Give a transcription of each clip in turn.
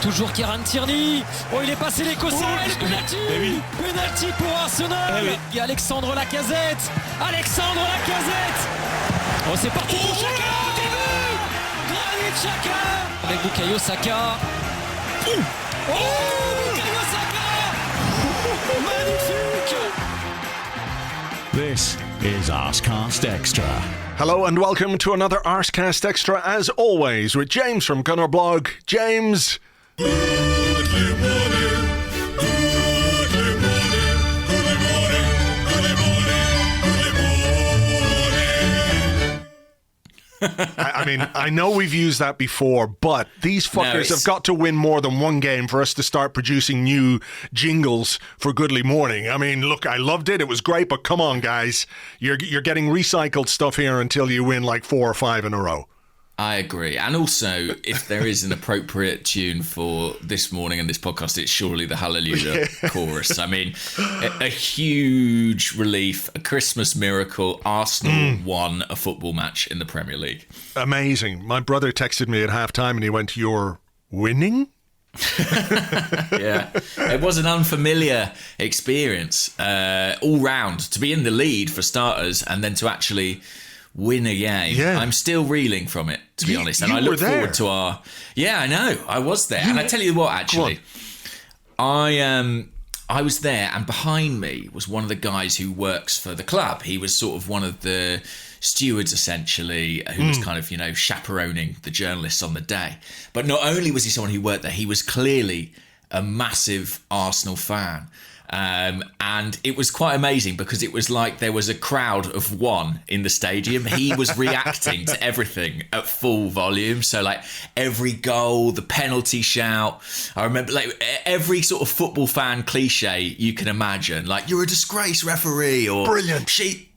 toujours Kieran Tierney. Oh, il est passé l'Écossais. Le penalty. Penalty pour Arsenal. Il y a Alexandre Lacazette. Oh, c'est parti pour Xhaka. Granit Xhaka. Avec Bukayo Saka. Bukayo Saka. Magnifique. This is Arsecast Extra. Hello and welcome to another Arsecast Extra, as always, with James from Gunnerblog. James. I mean, I know we've used that before, but these fuckers have got to win more than one game for us to start producing new jingles for Goodly Morning. I mean, look, I loved it. It was great, but come on, guys. You're getting recycled stuff here until you win like 4 or 5 in a row. I agree. And also, if there is an appropriate tune for this morning and this podcast, it's surely the Hallelujah chorus. I mean, a huge relief, a Christmas miracle. Arsenal won a football match in the Premier League. Amazing. My brother texted me at halftime and he went, "You're winning?" Yeah, it was an unfamiliar experience all round. To be in the lead for starters and then to actually win a game. Yeah. I'm still reeling from it, to be honest. And I look forward to our... Yeah, I know. I was there. And I tell you what, actually, I was there, and behind me was one of the guys who works for the club. He was sort of one of the stewards, essentially, who was kind of, chaperoning the journalists on the day. But not only was he someone who worked there, he was clearly a massive Arsenal fan. And it was quite amazing because it was like there was a crowd of one in the stadium. He was reacting to everything at full volume. So like every goal, the penalty shout. I remember like every sort of football fan cliche you can imagine. Like, "You're a disgrace, referee," or "Brilliant. She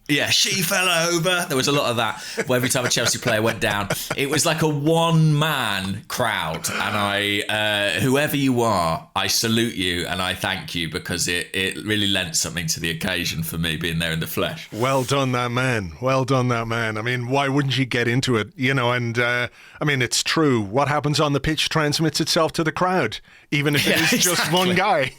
fell over." There was a lot of that where every time a Chelsea player went down, it was like a one-man crowd. And I, whoever you are, I salute you and I thank you because it really lent something to the occasion for me being there in the flesh. Well done, that man. Well done, that man. I mean, why wouldn't you get into it? And I mean, it's true. What happens on the pitch transmits itself to the crowd, even if it is just one guy.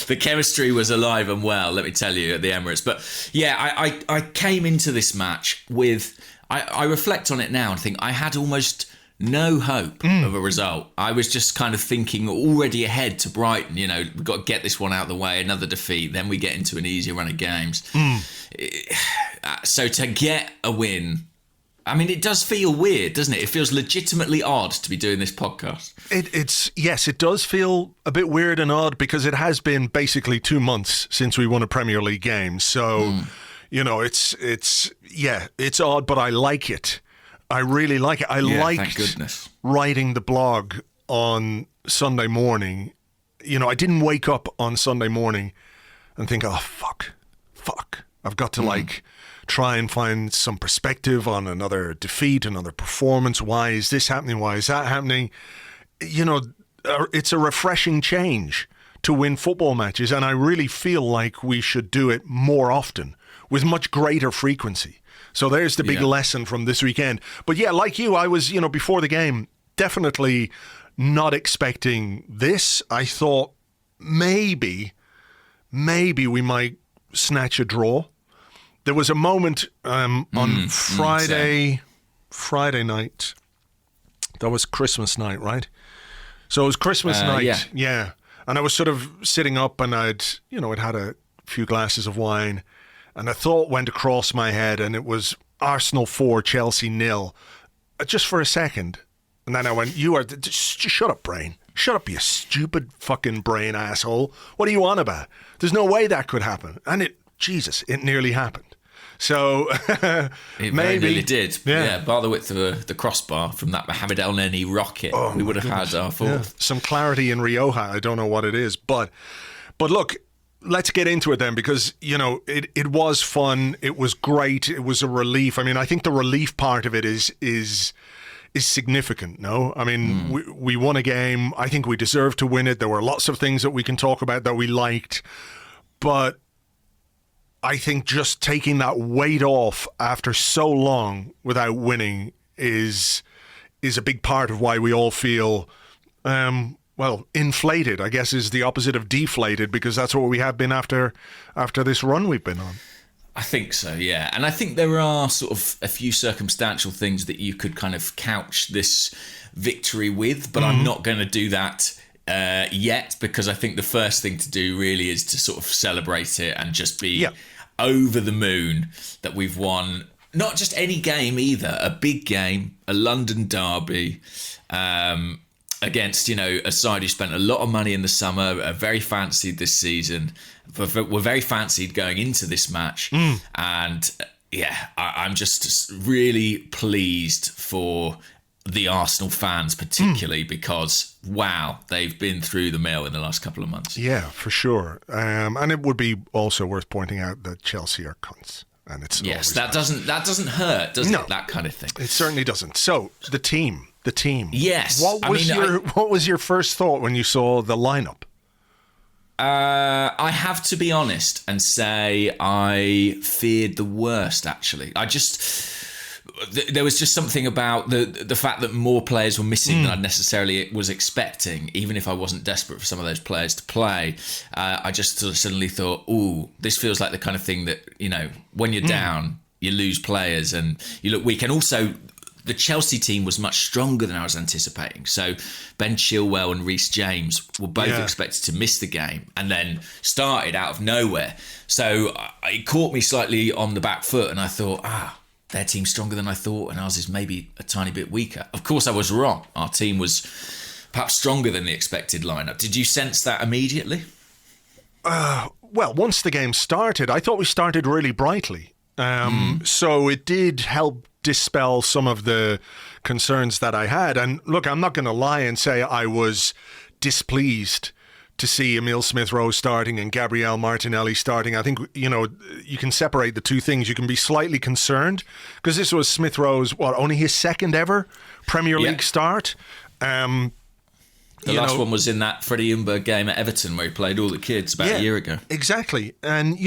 The chemistry was alive and well, let me tell you, at the Emirates. But yeah, I came into this match with, I reflect on it now and think I had almost no hope of a result. I was just kind of thinking already ahead to Brighton, we've got to get this one out of the way, another defeat, then we get into an easier run of games. So to get a win, I mean, it does feel weird, doesn't it? It feels legitimately odd to be doing this podcast. Yes, it does feel a bit weird and odd because it has been basically 2 months since we won a Premier League game. So... it's odd, but I like it. I really like it. I liked writing the blog on Sunday morning. I didn't wake up on Sunday morning and think, "Oh, fuck. I've got to try and find some perspective on another defeat, another performance. Why is this happening? Why is that happening?" It's a refreshing change to win football matches, and I really feel like we should do it more often, with much greater frequency. So there's the big lesson from this weekend. But yeah, like you, I was, before the game, definitely not expecting this. I thought maybe we might snatch a draw. There was a moment on Friday night. That was Christmas night, right? So it was Christmas night. Yeah. And I was sort of sitting up and I'd had a few glasses of wine. And a thought went across my head, and it was Arsenal 4, Chelsea 0, just for a second. And then I went, just shut up, brain. Shut up, you stupid fucking brain asshole. What are you on about? There's no way that could happen. And it nearly happened. So it maybe nearly did. Yeah, bar the width of the crossbar from that Mohamed El Neni rocket. We would have had our fourth. Yeah. Some clarity in Rioja. I don't know what it is. But look, let's get into it then, because, it was fun. It was great. It was a relief. I mean, I think the relief part of it is significant, no? I mean, we won a game. I think we deserved to win it. There were lots of things that we can talk about that we liked. But I think just taking that weight off after so long without winning is a big part of why we all feel well, inflated, I guess, is the opposite of deflated, because that's what we have been after this run we've been on. I think so, yeah. And I think there are sort of a few circumstantial things that you could kind of couch this victory with, but I'm not going to do that yet, because I think the first thing to do really is to sort of celebrate it and just be over the moon that we've won not just any game either, a big game, a London derby, against, a side who spent a lot of money in the summer, are very fancied this season, were very fancied going into this match. And I'm just really pleased for the Arsenal fans particularly, because, wow, they've been through the mill in the last couple of months. Yeah, for sure. And it would be also worth pointing out that Chelsea are cunts. And it's that doesn't hurt, does it? That kind of thing. It certainly doesn't. So, the team. Yes. What was your first thought when you saw the lineup? I have to be honest and say I feared the worst, actually. There was just something about the fact that more players were missing than I necessarily was expecting, even if I wasn't desperate for some of those players to play. I just sort of suddenly thought, ooh, this feels like the kind of thing that, when you're down, you lose players and you look weak. And also, the Chelsea team was much stronger than I was anticipating. So Ben Chilwell and Reece James were both expected to miss the game and then started out of nowhere. So it caught me slightly on the back foot, and I thought, their team's stronger than I thought, and ours is maybe a tiny bit weaker. Of course, I was wrong. Our team was perhaps stronger than the expected lineup. Did you sense that immediately? Well, once the game started, I thought we started really brightly. So it did help dispel some of the concerns that I had. And look, I'm not going to lie and say I was displeased to see Emile Smith-Rowe starting and Gabriel Martinelli starting. I think, you can separate the two things. You can be slightly concerned because this was Smith-Rowe's, only his second ever Premier League start. The last one was in that Freddie Ljungberg game at Everton where he played all the kids about a year ago. Exactly. And,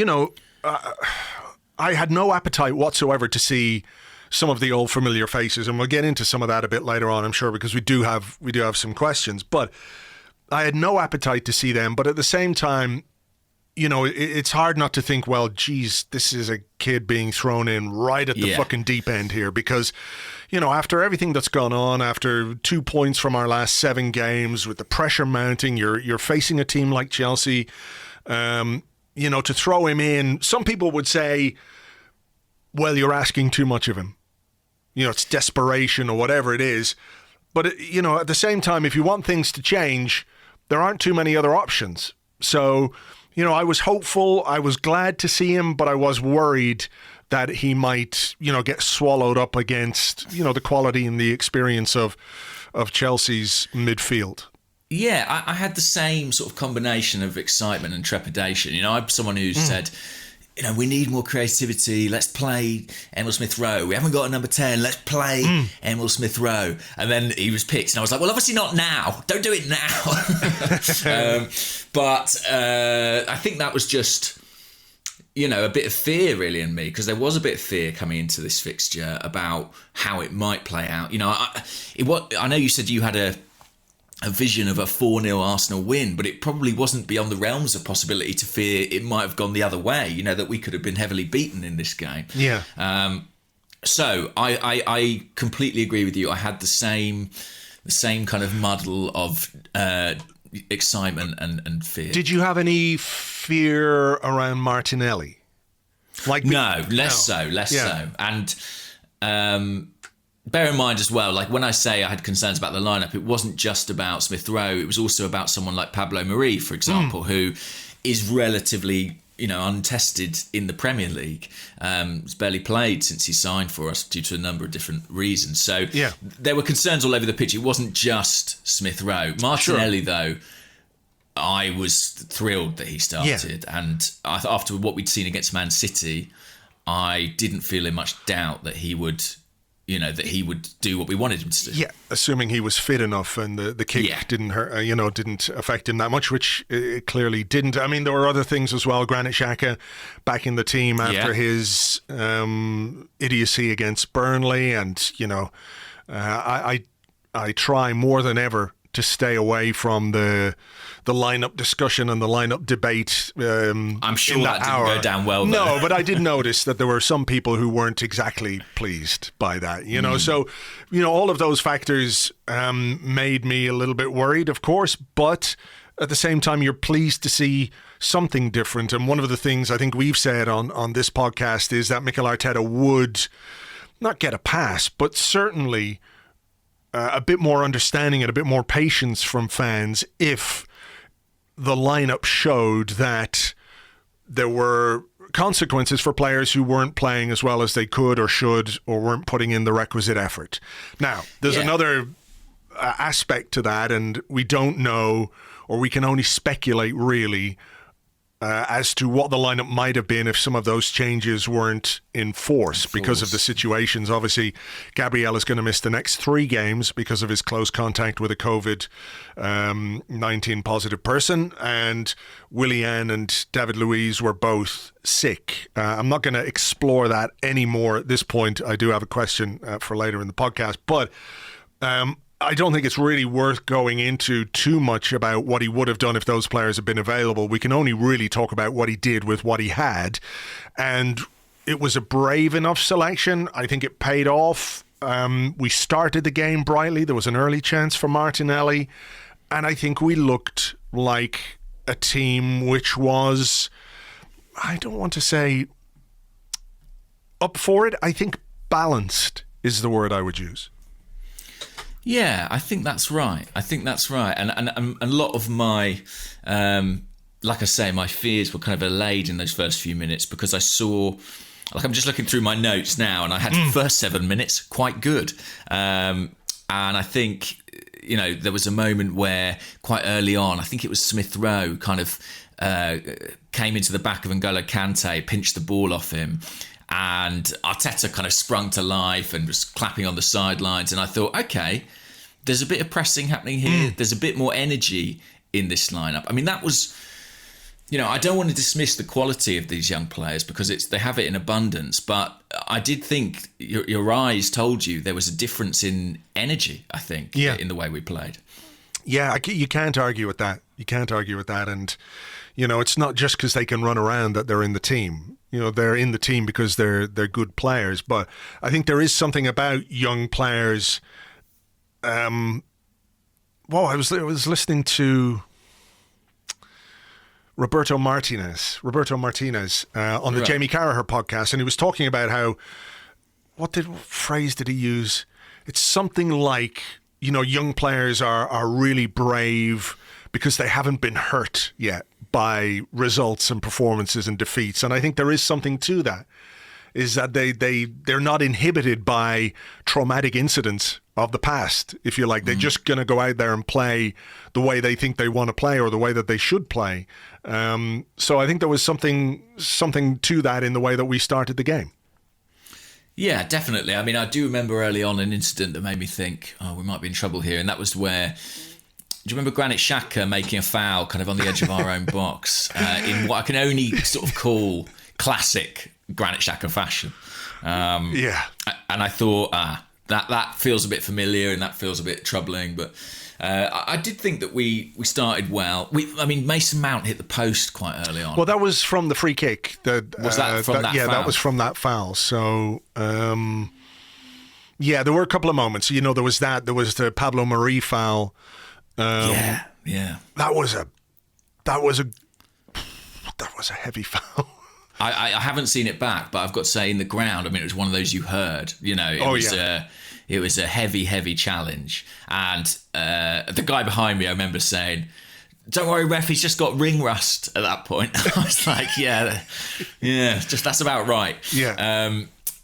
I had no appetite whatsoever to see some of the old familiar faces, and we'll get into some of that a bit later on, I'm sure, because we do have some questions. But I had no appetite to see them. But at the same time, it's hard not to think, well, geez, this is a kid being thrown in right at the fucking deep end here, because, after everything that's gone on, after 2 points from our last 7 games, with the pressure mounting, you're facing a team like Chelsea, to throw him in, some people would say, well, you're asking too much of him. It's desperation or whatever it is. But, at the same time, if you want things to change, there aren't too many other options. So, I was hopeful. I was glad to see him, but I was worried that he might, get swallowed up against, the quality and the experience of Chelsea's midfield. Yeah, I had the same sort of combination of excitement and trepidation. I'm someone who said, we need more creativity. Let's play Emile Smith-Rowe. We haven't got a number 10. Let's play Emile Smith-Rowe. And then he was picked. And I was like, well, obviously not now. Don't do it now. But I think that was just, a bit of fear really in me, because there was a bit of fear coming into this fixture about how it might play out. I know you said you had a vision of a 4-0 Arsenal win, but it probably wasn't beyond the realms of possibility to fear it might have gone the other way, that we could have been heavily beaten in this game. Yeah. So I completely agree with you. I had the same kind of muddle of excitement and fear. Did you have any fear around Martinelli? Less so. And bear in mind as well, like when I say I had concerns about the lineup, it wasn't just about Smith-Rowe. It was also about someone like Pablo Mari, for example, who is relatively, untested in the Premier League. He's barely played since he signed for us due to a number of different reasons. So there were concerns all over the pitch. It wasn't just Smith-Rowe. Martinelli, though, I was thrilled that he started. And after what we'd seen against Man City, I didn't feel in much doubt that he would do what we wanted him to do. Yeah, assuming he was fit enough and the kick didn't hurt, didn't affect him that much, which it clearly didn't. I mean, there were other things as well. Granit Xhaka back in the team after his idiocy against Burnley, and I try more than ever to stay away from the lineup discussion and the lineup debate. I'm sure that didn't go down well. No, but I did notice that there were some people who weren't exactly pleased by that. So all of those factors made me a little bit worried, of course, but at the same time, you're pleased to see something different. And one of the things I think we've said on this podcast is that Mikel Arteta would not get a pass, but certainly a bit more understanding and a bit more patience from fans if the lineup showed that there were consequences for players who weren't playing as well as they could or should, or weren't putting in the requisite effort. Now, there's another aspect to that, and we don't know, or we can only speculate really as to what the lineup might have been if some of those changes weren't in force because of the situations. Obviously, Gabriel is going to miss the next 3 games because of his close contact with a COVID-19 positive person, and Willian and David Luiz were both sick. I'm not going to explore that anymore at this point. I do have a question for later in the podcast, but I don't think it's really worth going into too much about what he would have done if those players had been available. We can only really talk about what he did with what he had. And it was a brave enough selection. I think it paid off. We started the game brightly. There was an early chance for Martinelli. And I think we looked like a team which was, I don't want to say up for it. I think balanced is the word I would use. Yeah, I think that's right. And a lot of my, like I say, my fears were kind of allayed in those first few minutes because I saw, I'm just looking through my notes now, and I had the first 7 minutes quite good. And I think, there was a moment where quite early on, I think it was Smith-Rowe kind of came into the back of N'Golo Kante, pinched the ball off him. And Arteta kind of sprung to life and was clapping on the sidelines. And I thought, okay, there's a bit of pressing happening here. There's a bit more energy in this lineup. I mean, that was, I don't want to dismiss the quality of these young players because they have it in abundance. But I did think your eyes told you there was a difference in energy, I think, in the way we played. Yeah, you can't argue with that. And, it's not just because they can run around that they're in the team. They're in the team because they're good players. But I think there is something about young players. I was listening to Roberto Martinez on the Jamie Carragher podcast, and he was talking about how, what phrase did he use? It's something like, young players are really brave because they haven't been hurt yet by results and performances and defeats. And I think there is something to that, is that they're not inhibited by traumatic incidents of the past, if you like. They're just going to go out there and play the way they think they want to play or the way that they should play. So I think there was something to that in the way that we started the game. Yeah, definitely. I mean, I do remember early on an incident that made me think, we might be in trouble here. And that was where, do you remember Granit Xhaka making a foul kind of on the edge of our own box in what I can only sort of call classic Granit Xhaka fashion? And I thought, that feels a bit familiar and that feels a bit troubling. But I did think that we started well. Mason Mount hit the post quite early on. Well, that was from the free kick. Was that from that foul? Yeah, that was from that foul. So, there were a couple of moments. There was that. There was the Pablo Mari foul. That was a heavy foul. I haven't seen it back, but I've got to say, in the ground, it was one of those you heard. It was a heavy challenge, and the guy behind me, I remember saying, "Don't worry, ref, he's just got ring rust." At that point, I was like, that's about right.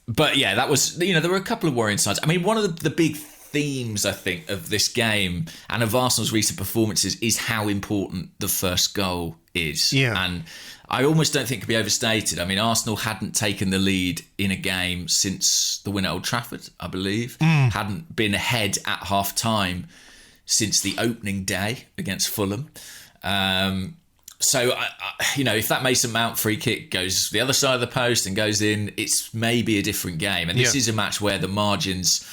But that was, there were a couple of worrying signs. One of the big themes, I think, of this game and of Arsenal's recent performances is how important the first goal is. And I almost don't think it can be overstated. Arsenal hadn't taken the lead in a game since the win at Old Trafford, I believe. Hadn't been ahead at half-time since the opening day against Fulham. So, if that Mason Mount free kick goes the other side of the post and goes in, it's maybe a different game. And this is a match where the margins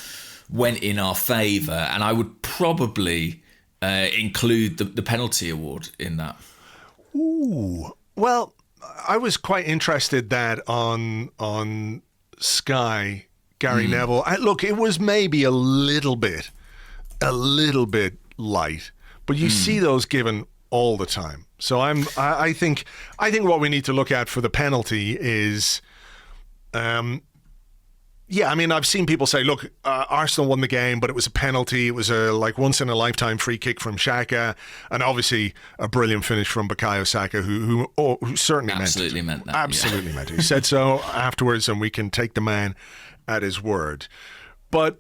went in our favour, and I would probably include the penalty award in that? Ooh, well, I was quite interested that on Sky, Gary Neville. Look, it was maybe a little bit light, but you see those given all the time. So I think what we need to look at for the penalty is, I've seen people say, look, Arsenal won the game, but it was a penalty. It was a once in a lifetime free kick from Xhaka, and obviously a brilliant finish from Bukayo Saka, who certainly meant that. Absolutely meant it. He said so afterwards, and we can take the man at his word. But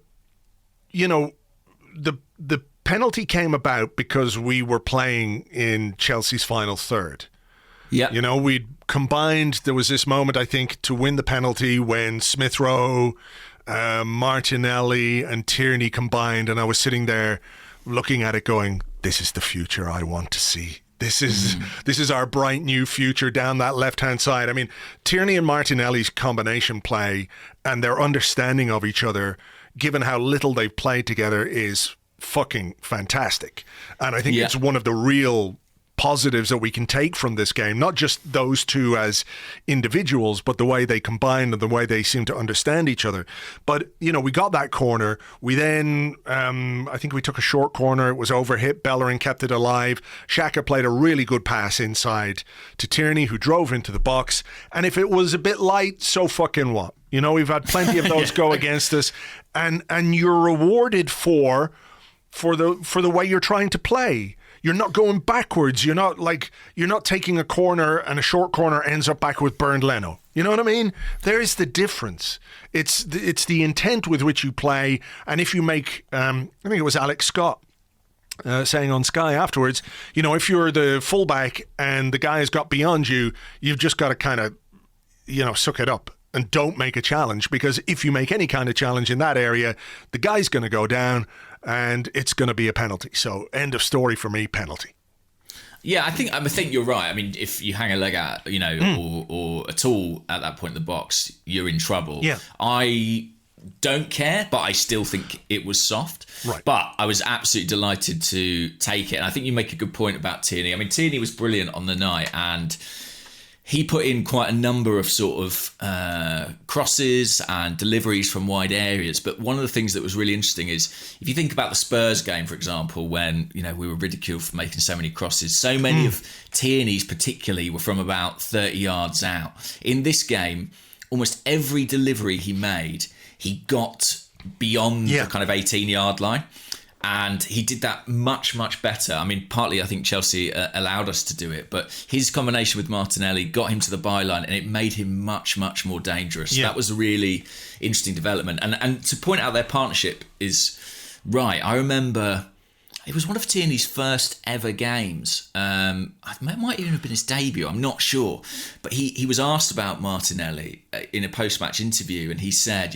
the penalty came about because we were playing in Chelsea's final third. Yeah. We'd combined, there was this moment, I think, to win the penalty when Smith-Rowe, Martinelli and Tierney combined, and I was sitting there looking at it going, this is the future I want to see. This is our bright new future down that left-hand side. I mean, Tierney and Martinelli's combination play and their understanding of each other, given how little they've played together, is fucking fantastic. And I think it's one of the real positives that we can take from this game, not just those two as individuals, but the way they combine and the way they seem to understand each other. But, we got that corner. We then, I think we took a short corner. It was overhit. Bellerin kept it alive. Xhaka played a really good pass inside to Tierney, who drove into the box. And if it was a bit light, so fucking what? We've had plenty of those go against us. And you're rewarded for the way you're trying to play. You're not going backwards. You're not taking a corner and a short corner ends up back with Bernd Leno. You know what I mean? There is the difference. It's the intent with which you play. And if you make, I think it was Alex Scott saying on Sky afterwards, if you're the fullback and the guy has got beyond you, you've just got to kind of, suck it up and don't make a challenge, because if you make any kind of challenge in that area, the guy's going to go down and it's going to be a penalty. So end of story for me, penalty. Yeah, I think you're right. I mean, if you hang a leg out, or at all at that point in the box, you're in trouble. Yeah. I don't care, but I still think it was soft. Right. But I was absolutely delighted to take it. And I think you make a good point about Tierney. I mean, Tierney was brilliant on the night, and he put in quite a number of sort of crosses and deliveries from wide areas. But one of the things that was really interesting is, if you think about the Spurs game, for example, when we were ridiculed for making so many crosses, so many of Tierney's particularly were from about 30 yards out. In this game, almost every delivery he made, he got beyond the kind of 18-yard line. And he did that much, much better. I mean, partly I think Chelsea allowed us to do it, but his combination with Martinelli got him to the byline, and it made him much, much more dangerous. Yeah. That was a really interesting development. And to point out their partnership is right. I remember it was one of Tierney's first ever games. It might even have been his debut, I'm not sure. But he was asked about Martinelli in a post-match interview, and he said,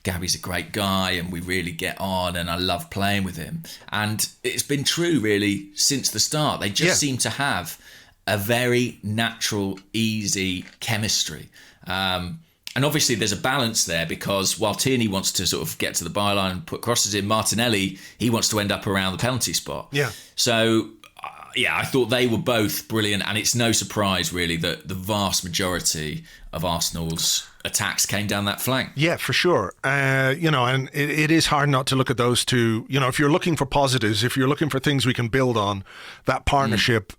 Gabby's a great guy and we really get on and I love playing with him. And it's been true really since the start. They just seem to have a very natural, easy chemistry. And obviously there's a balance there, because while Tierney wants to sort of get to the byline and put crosses in, Martinelli, he wants to end up around the penalty spot. Yeah. So, I thought they were both brilliant, and it's no surprise really that the vast majority of Arsenal's attacks came down that flank. Yeah, for sure. And it is hard not to look at those two. If you're looking for positives, if you're looking for things we can build on, that partnership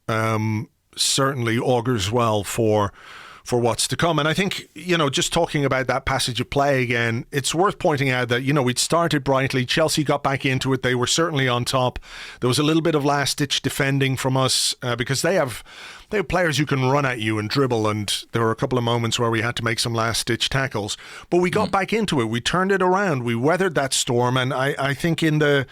certainly augurs well for what's to come. And I think, just talking about that passage of play again, it's worth pointing out that, we'd started brightly. Chelsea got back into it. They were certainly on top. There was a little bit of last-ditch defending from us because they have players who can run at you and dribble, and there were a couple of moments where we had to make some last-ditch tackles. But we got back into it. We turned it around. We weathered that storm, and I think in the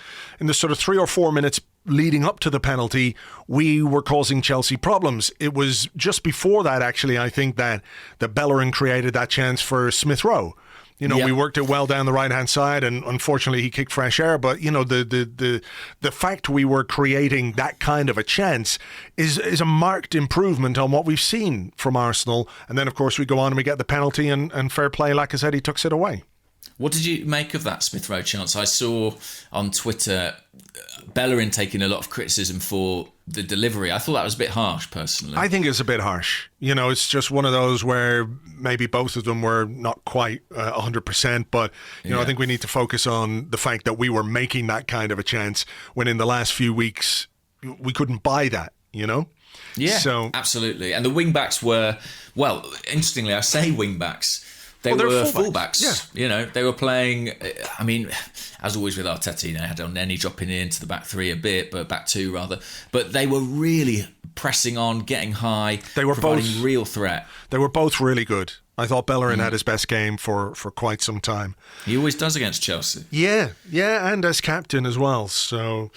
sort of 3 or 4 minutes leading up to the penalty, we were causing Chelsea problems. It was just before that, actually, I think that Bellerin created that chance for Smith-Rowe. We worked it well down the right-hand side, and unfortunately he kicked fresh air. But, the fact we were creating that kind of a chance is a marked improvement on what we've seen from Arsenal. And then, of course, we go on and we get the penalty, and fair play, like I said, he took it away. What did you make of that Smith-Rowe chance? I saw on Twitter Bellerin taking a lot of criticism for the delivery. I thought that was a bit harsh, personally. I think it's a bit harsh. It's just one of those where maybe both of them were not quite 100%, but I think we need to focus on the fact that we were making that kind of a chance when in the last few weeks we couldn't buy that, Yeah, so, absolutely. And the wing-backs were, well, interestingly, I say wing-backs, they were full-backs. Yeah. They were playing, I mean, as always with Arteta, had Elneny dropping into the back three a bit, but back two rather. But they were really pressing on, getting high, they were providing real threat. They were both really good. I thought Bellerin had his best game for quite some time. He always does against Chelsea. Yeah, and as captain as well. So,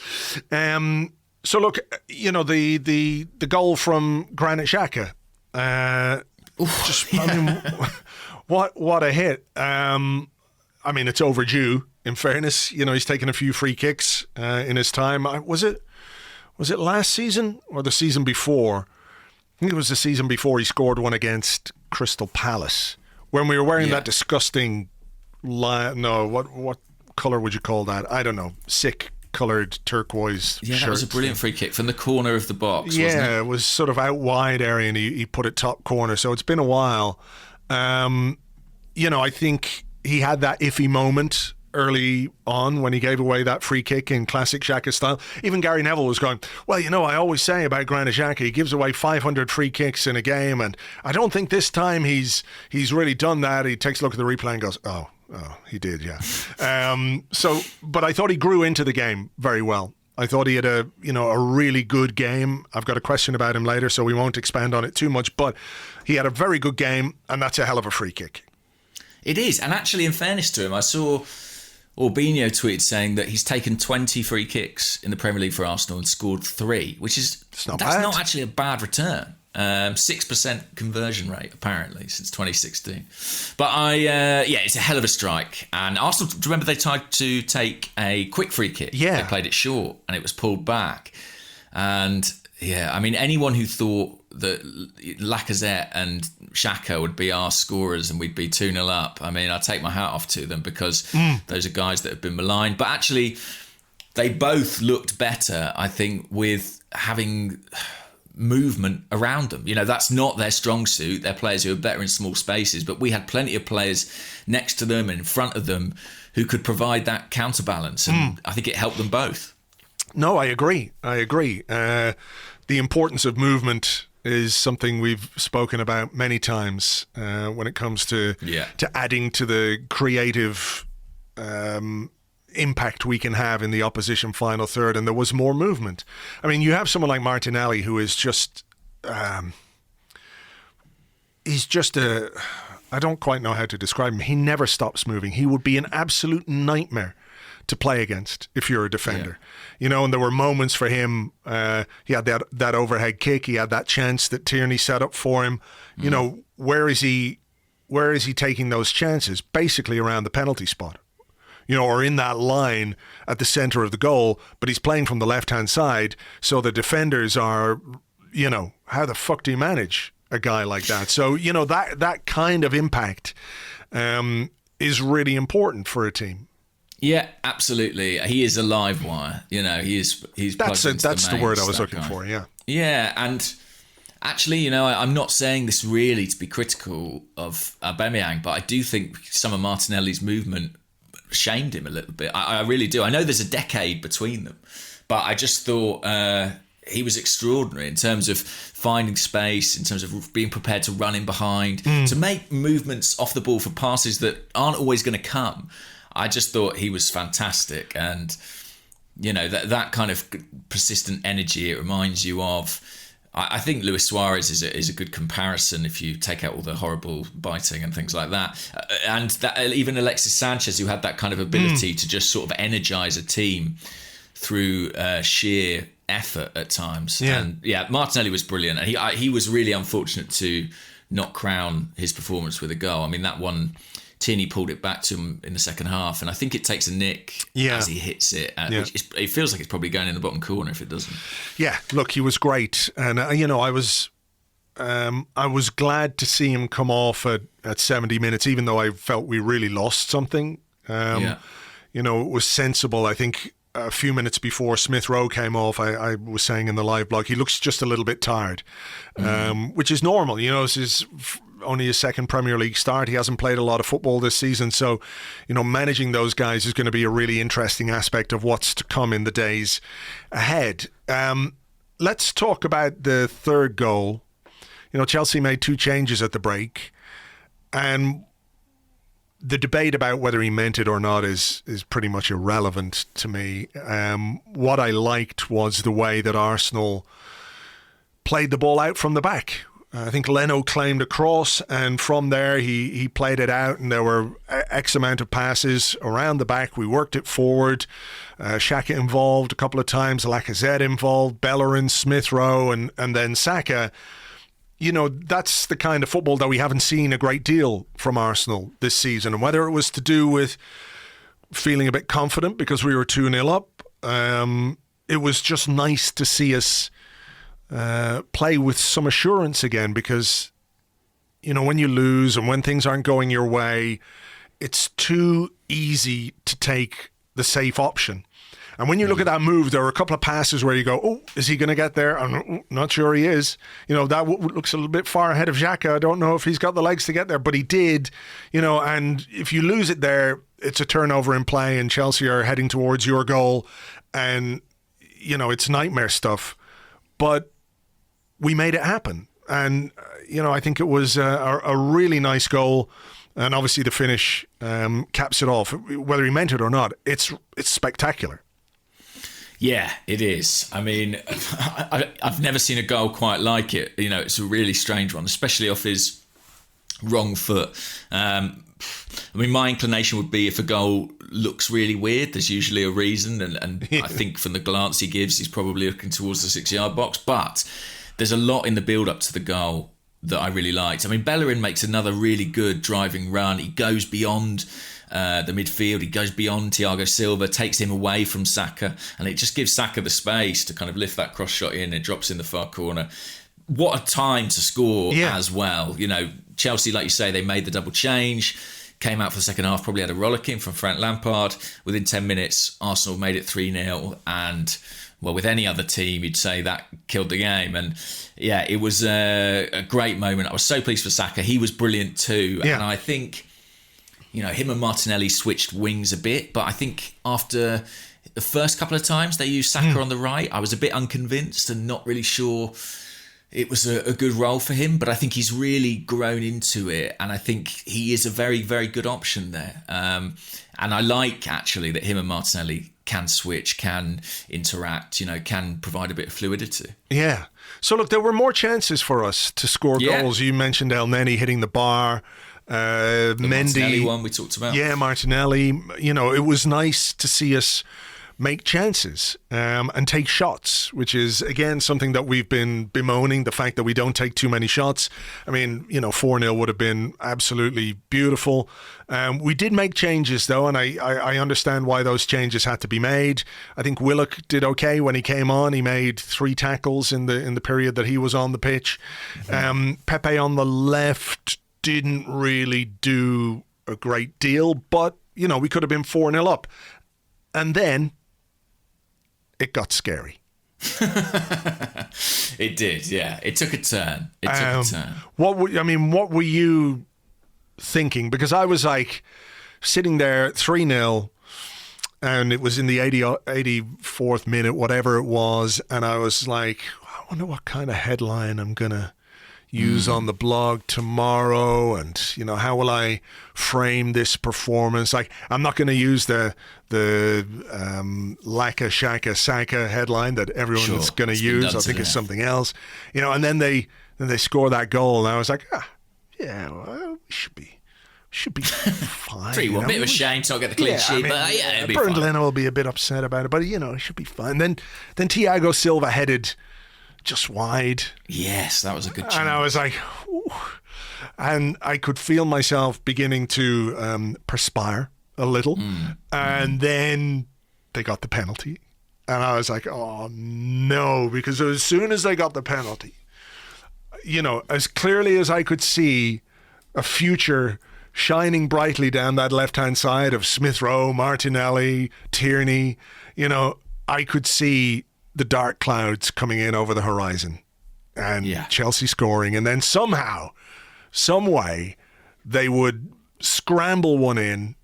look, the goal from Granit Xhaka. What a hit. It's overdue, in fairness. He's taken a few free kicks in his time. Was it last season or the season before? I think it was the season before he scored one against Crystal Palace when we were wearing that disgusting what colour would you call that? I don't know. Sick coloured turquoise shirt. That was a brilliant free kick from the corner of the box, wasn't it? Yeah, it was sort of out wide area and he put it top corner. So it's been a while. I think he had that iffy moment early on when he gave away that free kick in classic Xhaka style. Even Gary Neville was going, well, I always say about Granit Xhaka, he gives away 500 free kicks in a game, and I don't think this time he's really done that. He takes a look at the replay and goes, oh, he did, yeah. But I thought he grew into the game very well. I thought he had a really good game. I've got a question about him later, so we won't expand on it too much, but he had a very good game, and that's a hell of a free kick. It is, and actually, in fairness to him, I saw Orbinho tweeted saying that he's taken 20 free kicks in the Premier League for Arsenal and scored 3, which is not actually a bad return. 6% conversion rate apparently since 2016. But it's a hell of a strike. And Arsenal, do you remember they tried to take a quick free kick? Yeah, they played it short and it was pulled back. And anyone who thought that Lacazette and Xhaka would be our scorers and we'd be 2-0 up, I take my hat off to them because those are guys that have been maligned. But actually, they both looked better, I think, with having movement around them. That's not their strong suit. They're players who are better in small spaces, but we had plenty of players next to them and in front of them who could provide that counterbalance, and I think it helped them both. No, I agree. The importance of movement is something we've spoken about many times when it comes to adding to the creative impact we can have in the opposition final third, and there was more movement. You have someone like Martinelli who is just I don't quite know how to describe him. He never stops moving. He would be an absolute nightmare to play against if you're a defender. And there were moments for him. He had that overhead kick. He had that chance that Tierney set up for him. Where is he taking those chances? Basically around the penalty spot. Or in that line at the centre of the goal, but he's playing from the left-hand side, so the defenders are, how the fuck do you manage a guy like that? So, that kind of impact is really important for a team. Yeah, absolutely. He is a live wire. He's that's the word I was looking for, yeah. Yeah, and actually, I'm not saying this really to be critical of Aubameyang, but I do think some of Martinelli's movement shamed him a little bit. I really do. I know there's a decade between them, but I just thought he was extraordinary in terms of finding space, in terms of being prepared to run in behind, to make movements off the ball for passes that aren't always going to come. I just thought he was fantastic, and that kind of persistent energy it reminds you of. I think Luis Suarez is a good comparison if you take out all the horrible biting and things like that. And that, even Alexis Sanchez, who had that kind of ability to just sort of energise a team through sheer effort at times. Yeah. And Martinelli was brilliant. And he was really unfortunate to not crown his performance with a goal. That one, Tierney pulled it back to him in the second half, and I think it takes a nick as he hits it. Which it feels like it's probably going in the bottom corner if it doesn't. Yeah, look, he was great, and I was glad to see him come off at 70 minutes, even though I felt we really lost something. It was sensible. I think a few minutes before Smith-Rowe came off, I was saying in the live blog, he looks just a little bit tired, which is normal. This is only his second Premier League start. He hasn't played a lot of football this season. So, managing those guys is going to be a really interesting aspect of what's to come in the days ahead. Let's talk about the third goal. Chelsea made 2 changes at the break, and the debate about whether he meant it or not is pretty much irrelevant to me. What I liked was the way that Arsenal played the ball out from the back. I think Leno claimed a cross, and from there he played it out, and there were X amount of passes around the back. We worked it forward. Xhaka involved a couple of times, Lacazette involved, Bellerin, Smith-Rowe, and then Saka. That's the kind of football that we haven't seen a great deal from Arsenal this season. And whether it was to do with feeling a bit confident because we were 2-0 up, it was just nice to see us play with some assurance again, because, when you lose and when things aren't going your way, it's too easy to take the safe option. And when you look at that move, there were a couple of passes where you go, oh, is he going to get there? I'm not sure he is. That looks a little bit far ahead of Xhaka. I don't know if he's got the legs to get there, but he did. And if you lose it there, it's a turnover in play, and Chelsea are heading towards your goal. And, it's nightmare stuff. But we made it happen. And, I think it was a really nice goal. And obviously the finish caps it off. Whether he meant it or not, it's spectacular. Yeah, it is. I mean, I've never seen a goal quite like it. It's a really strange one, especially off his wrong foot. My inclination would be if a goal looks really weird, there's usually a reason. And I think from the glance he gives, he's probably looking towards the 6-yard box. But there's a lot in the build-up to the goal that I really liked. Bellerin makes another really good driving run. He goes beyond the midfield. He goes beyond Thiago Silva, takes him away from Saka, and it just gives Saka the space to kind of lift that cross shot in. It drops in the far corner. What a time to score as well. Chelsea, like you say, they made the double change, came out for the second half, probably had a rollicking from Frank Lampard. Within 10 minutes, Arsenal made it 3-0, and with any other team, you'd say that killed the game. And yeah, it was a great moment. I was so pleased for Saka. He was brilliant too. Yeah. And I think, him and Martinelli switched wings a bit, but I think after the first couple of times they used Saka on the right, I was a bit unconvinced and not really sure it was a good role for him, but I think he's really grown into it, and I think he is a very, very good option there. And I like, actually, that him and Martinelli can switch, can interact, can provide a bit of fluidity. Yeah. So, look, there were more chances for us to score goals. You mentioned El Neni hitting the bar. The Mendy, Martinelli one we talked about. Yeah, Martinelli. It was nice to see us make chances and take shots, which is, again, something that we've been bemoaning, the fact that we don't take too many shots. 4-0 would have been absolutely beautiful. We did make changes, though, and I understand why those changes had to be made. I think Willock did okay when he came on. He made 3 tackles in the period that he was on the pitch. Pepe on the left didn't really do a great deal, but, we could have been 4-0 up. And then it got scary. It did, yeah. It took a turn. What were you thinking? Because I was sitting there 3-0, and it was in the 84th minute, whatever it was, and I was like, I wonder what kind of headline I'm going to use on the blog tomorrow, and how will I frame this performance? I'm not going to use the Laka Xhaka Saka headline that everyone is going to use. I think it's something else, and then they score that goal, and I was like, we should be fine. 3-1, bit of a shame to not get the clean sheet, but it'll be Bernd fine. Leno will be a bit upset about it, but it should be fine. Then Thiago Silva headed just wide. Yes, that was a good chance. And I was like, ooh. And I could feel myself beginning to perspire a little. And then they got the penalty. And I was like, oh no, because as soon as they got the penalty, as clearly as I could see a future shining brightly down that left-hand side of Smith-Rowe, Martinelli, Tierney, you know, I could see the dark clouds coming in over the horizon and Chelsea scoring. And then somehow, some way, they would scramble one in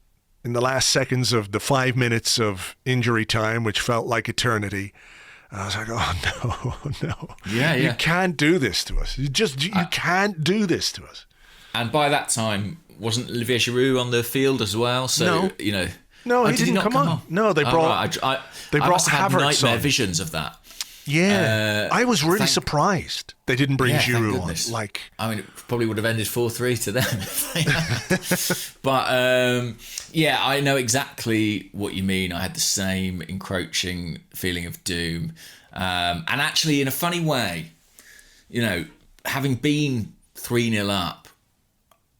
the last seconds of the 5 minutes of injury time, which felt like eternity. And I was like, oh, no. Yeah. You can't do this to us. You can't do this to us. And by that time, wasn't Olivier Giroud on the field as well? So, No. you know... No, he didn't come on. No, they brought they brought Havertz nightmare on. visions of that. Yeah, I was really surprised they didn't bring Giroud on. Like, I mean, it probably would have ended 4-3 to them if they had. But I know exactly what you mean. I had the same encroaching feeling of doom, and actually, in a funny way, you know, having been 3-0 up,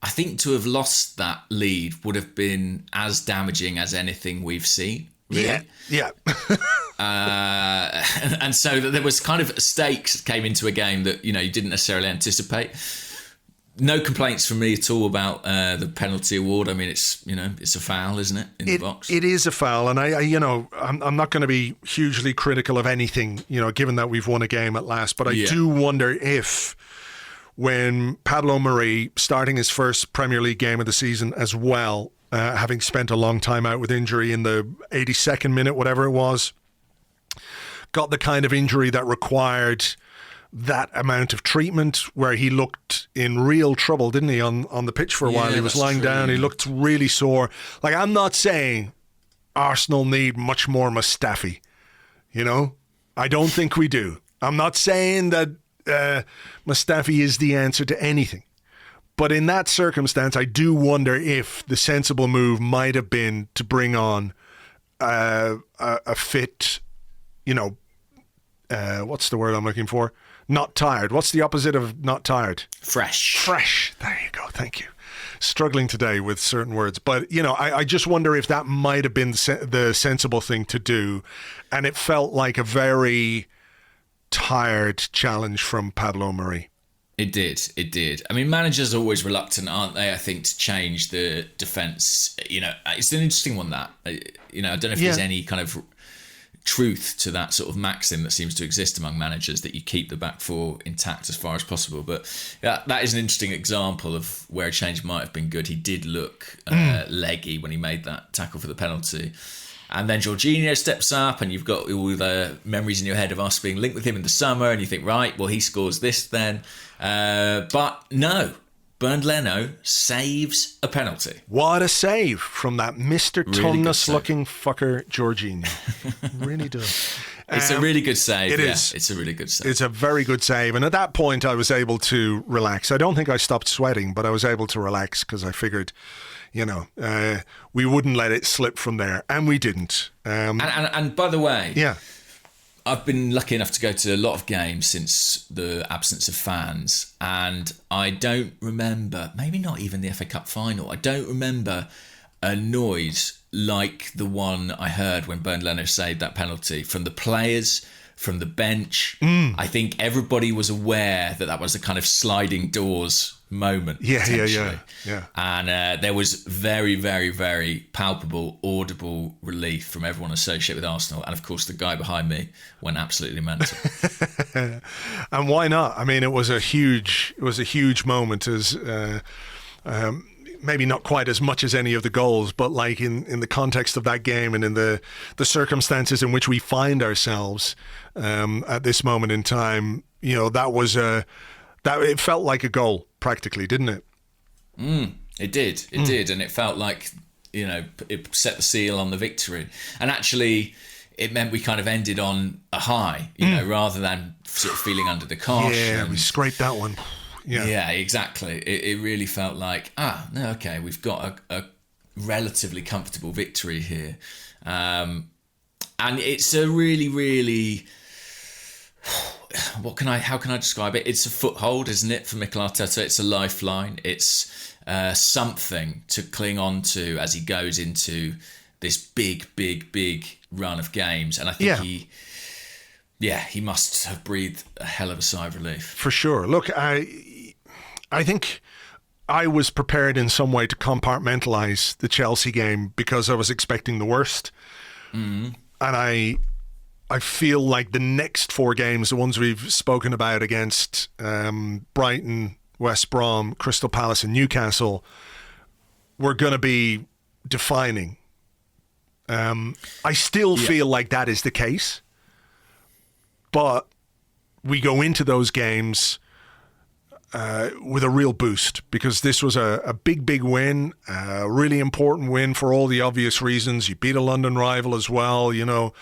I think to have lost that lead would have been as damaging as anything we've seen. Really. Yeah. And so there was kind of stakes came into a game that, you know, you didn't necessarily anticipate. No complaints from me at all about the penalty award. I mean, it's a foul, isn't it, in the box? It is a foul, and I'm not going to be hugely critical of anything, you know, given that we've won a game at last. But I do wonder if, when Pablo Mari, starting his first Premier League game of the season as well, having spent a long time out with injury in the 82nd minute, whatever it was, got the kind of injury that required that amount of treatment, where he looked in real trouble, didn't he, on the pitch for a while? He was lying down. He looked really sore. Like, I'm not saying Arsenal need much more Mustafi, you know? I don't think we do. I'm not saying that Mustafi is the answer to anything. But in that circumstance, I do wonder if the sensible move might have been to bring on a fit, you know, what's the word I'm looking for? Not tired. What's the opposite of not tired? Fresh. There you go. Thank you. Struggling today with certain words. But, you know, I just wonder if that might have been the sensible thing to do. And it felt like a very tired challenge from Pablo Mari. It did. I mean, managers are always reluctant, aren't they, I think, to change the defence. You know, it's an interesting one, that. You know, I don't know if there's any kind of truth to that sort of maxim that seems to exist among managers, that you keep the back four intact as far as possible. But that is an interesting example of where a change might have been good. He did look leggy when he made that tackle for the penalty. And then Jorginho steps up, and you've got all the memories in your head of us being linked with him in the summer, and you think, right, well, he scores this then. But no, Bernd Leno saves a penalty. What a save from that Mr. Really Tumnus-looking fucker, Jorginho. Really does. It's a really good save. It is. It's a really good save. It's a very good save. And at that point, I was able to relax. I don't think I stopped sweating, but I was able to relax because I figured, you know, we wouldn't let it slip from there. And we didn't. And by the way, yeah, I've been lucky enough to go to a lot of games since the absence of fans. And I don't remember, maybe not even the FA Cup final, I don't remember a noise like the one I heard when Bernd Leno saved that penalty, from the players, from the bench. I think everybody was aware that was a kind of sliding doors moment. Yeah. And there was very, very, very palpable, audible relief from everyone associated with Arsenal. And of course, the guy behind me went absolutely mental. And why not? I mean, it was a huge moment, as maybe not quite as much as any of the goals, but like in the context of that game and in the circumstances in which we find ourselves at this moment in time, you know, it felt like a goal practically, didn't it? It did, and it felt like, you know, it set the seal on the victory, and actually it meant we kind of ended on a high, you know, rather than sort of feeling under the cosh. Yeah, we scraped that one. Yeah, exactly. It really felt like, okay, we've got a relatively comfortable victory here. And it's a really, really, how can I describe it? It's a foothold, isn't it, for Mikel Arteta? It's a lifeline. It's something to cling on to as he goes into this big, big, big run of games. And I think he must have breathed a hell of a sigh of relief. For sure. Look, I think I was prepared in some way to compartmentalize the Chelsea game because I was expecting the worst. And I feel like the next 4 games, the ones we've spoken about against Brighton, West Brom, Crystal Palace and Newcastle, were going to be defining. I still feel like that is the case. But we go into those games with a real boost because this was a big win, a really important win for all the obvious reasons. You beat a London rival as well, you know.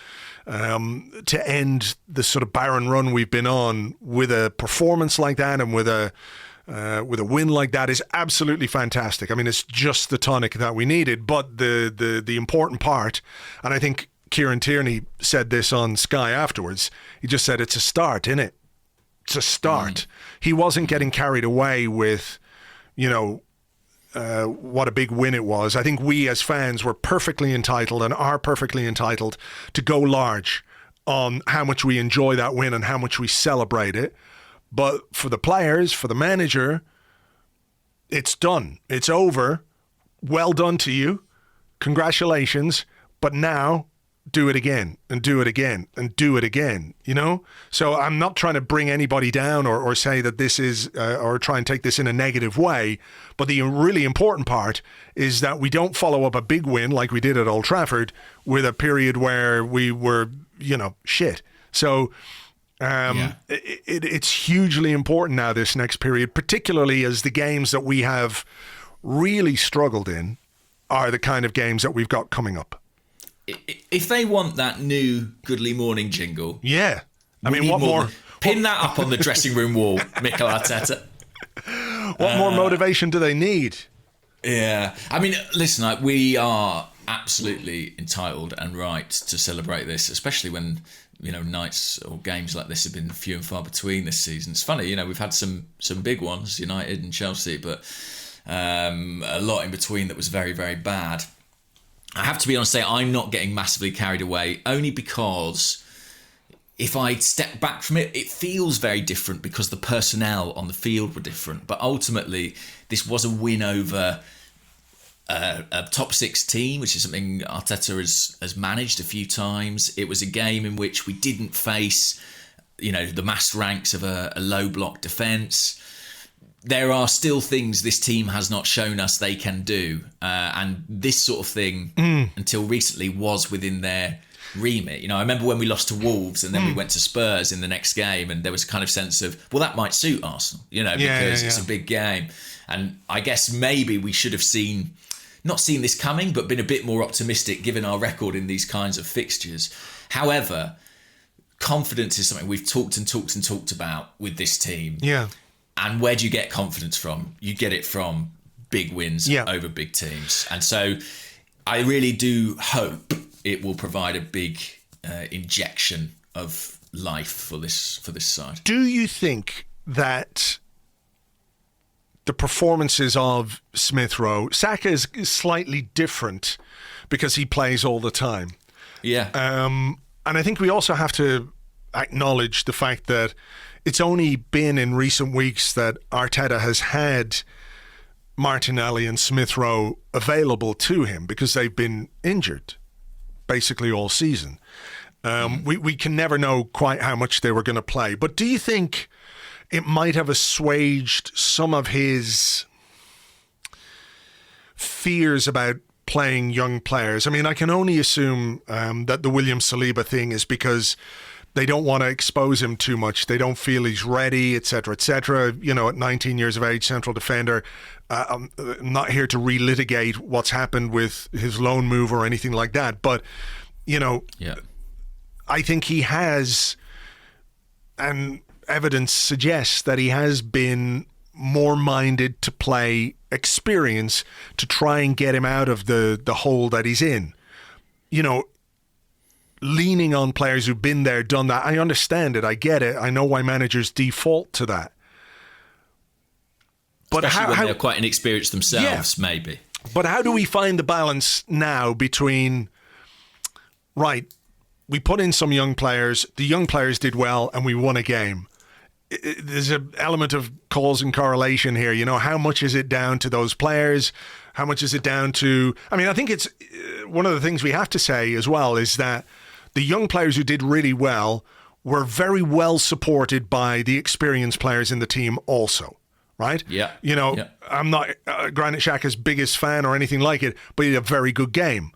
To end the sort of barren run we've been on with a performance like that and with a win like that is absolutely fantastic. I mean, it's just the tonic that we needed. But the important part, and I think Kieran Tierney said this on Sky afterwards, he just said it's a start, innit? It's a start. He wasn't getting carried away with, you know, what a big win it was. I think we as fans were perfectly entitled and are perfectly entitled to go large on how much we enjoy that win and how much we celebrate it. But for the players, for the manager, it's done. It's over. Well done to you. Congratulations. But now do it again and do it again and do it again, you know? So I'm not trying to bring anybody down or say that this is, or try and take this in a negative way. But the really important part is that we don't follow up a big win like we did at Old Trafford with a period where we were, you know, shit. So it's hugely important now, this next period, particularly as the games that we have really struggled in are the kind of games that we've got coming up. If they want that new Goodly Morning jingle, I mean, what more? Pin that up on the dressing room wall, Mikel Arteta. What more motivation do they need? Yeah, I mean, listen, we are absolutely entitled and right to celebrate this, especially when, you know, nights or games like this have been few and far between this season. It's funny, you know, we've had some big ones, United and Chelsea, but a lot in between that was very, very bad. I have to be honest, say I'm not getting massively carried away, only because if I step back from it, it feels very different because the personnel on the field were different. But ultimately, this was a win over a top 6 team, which is something Arteta has managed a few times. It was a game in which we didn't face, you know, the massed ranks of a low block defence. There are still things this team has not shown us they can do. And this sort of thing, until recently, was within their remit. You know, I remember when we lost to Wolves and then we went to Spurs in the next game, and there was a kind of sense of, well, that might suit Arsenal, you know, because it's a big game. And I guess maybe we should have not seen this coming, but been a bit more optimistic given our record in these kinds of fixtures. However, confidence is something we've talked about with this team. Yeah. And where do you get confidence from? You get it from big wins over big teams. And so I really do hope it will provide a big injection of life for this side. Do you think that the performances of Smith-Rowe, Saka is slightly different because he plays all the time? Yeah. And I think we also have to acknowledge the fact that it's only been in recent weeks that Arteta has had Martinelli and Smith-Rowe available to him because they've been injured basically all season. We can never know quite how much they were going to play. But do you think it might have assuaged some of his fears about playing young players? I mean, I can only assume that the William Saliba thing is because they don't want to expose him too much. They don't feel he's ready, etc., etc. You know, at 19 years of age, central defender. I'm not here to relitigate what's happened with his loan move or anything like that. But, you know, I think he has, and evidence suggests that he has been more minded to play experience to try and get him out of the hole that he's in. You know, leaning on players who've been there, done that. I understand it. I get it. I know why managers default to that. But especially when they're quite inexperienced themselves, maybe. But how do we find the balance now between, right, we put in some young players, the young players did well, and we won a game. there's an element of cause and correlation here. You know, how much is it down to those players? How much is it down to... I mean, I think it's one of the things we have to say as well is that the young players who did really well were very well supported by the experienced players in the team also, right? Yeah. You know, I'm not Granit Xhaka's biggest fan or anything like it, but he had a very good game.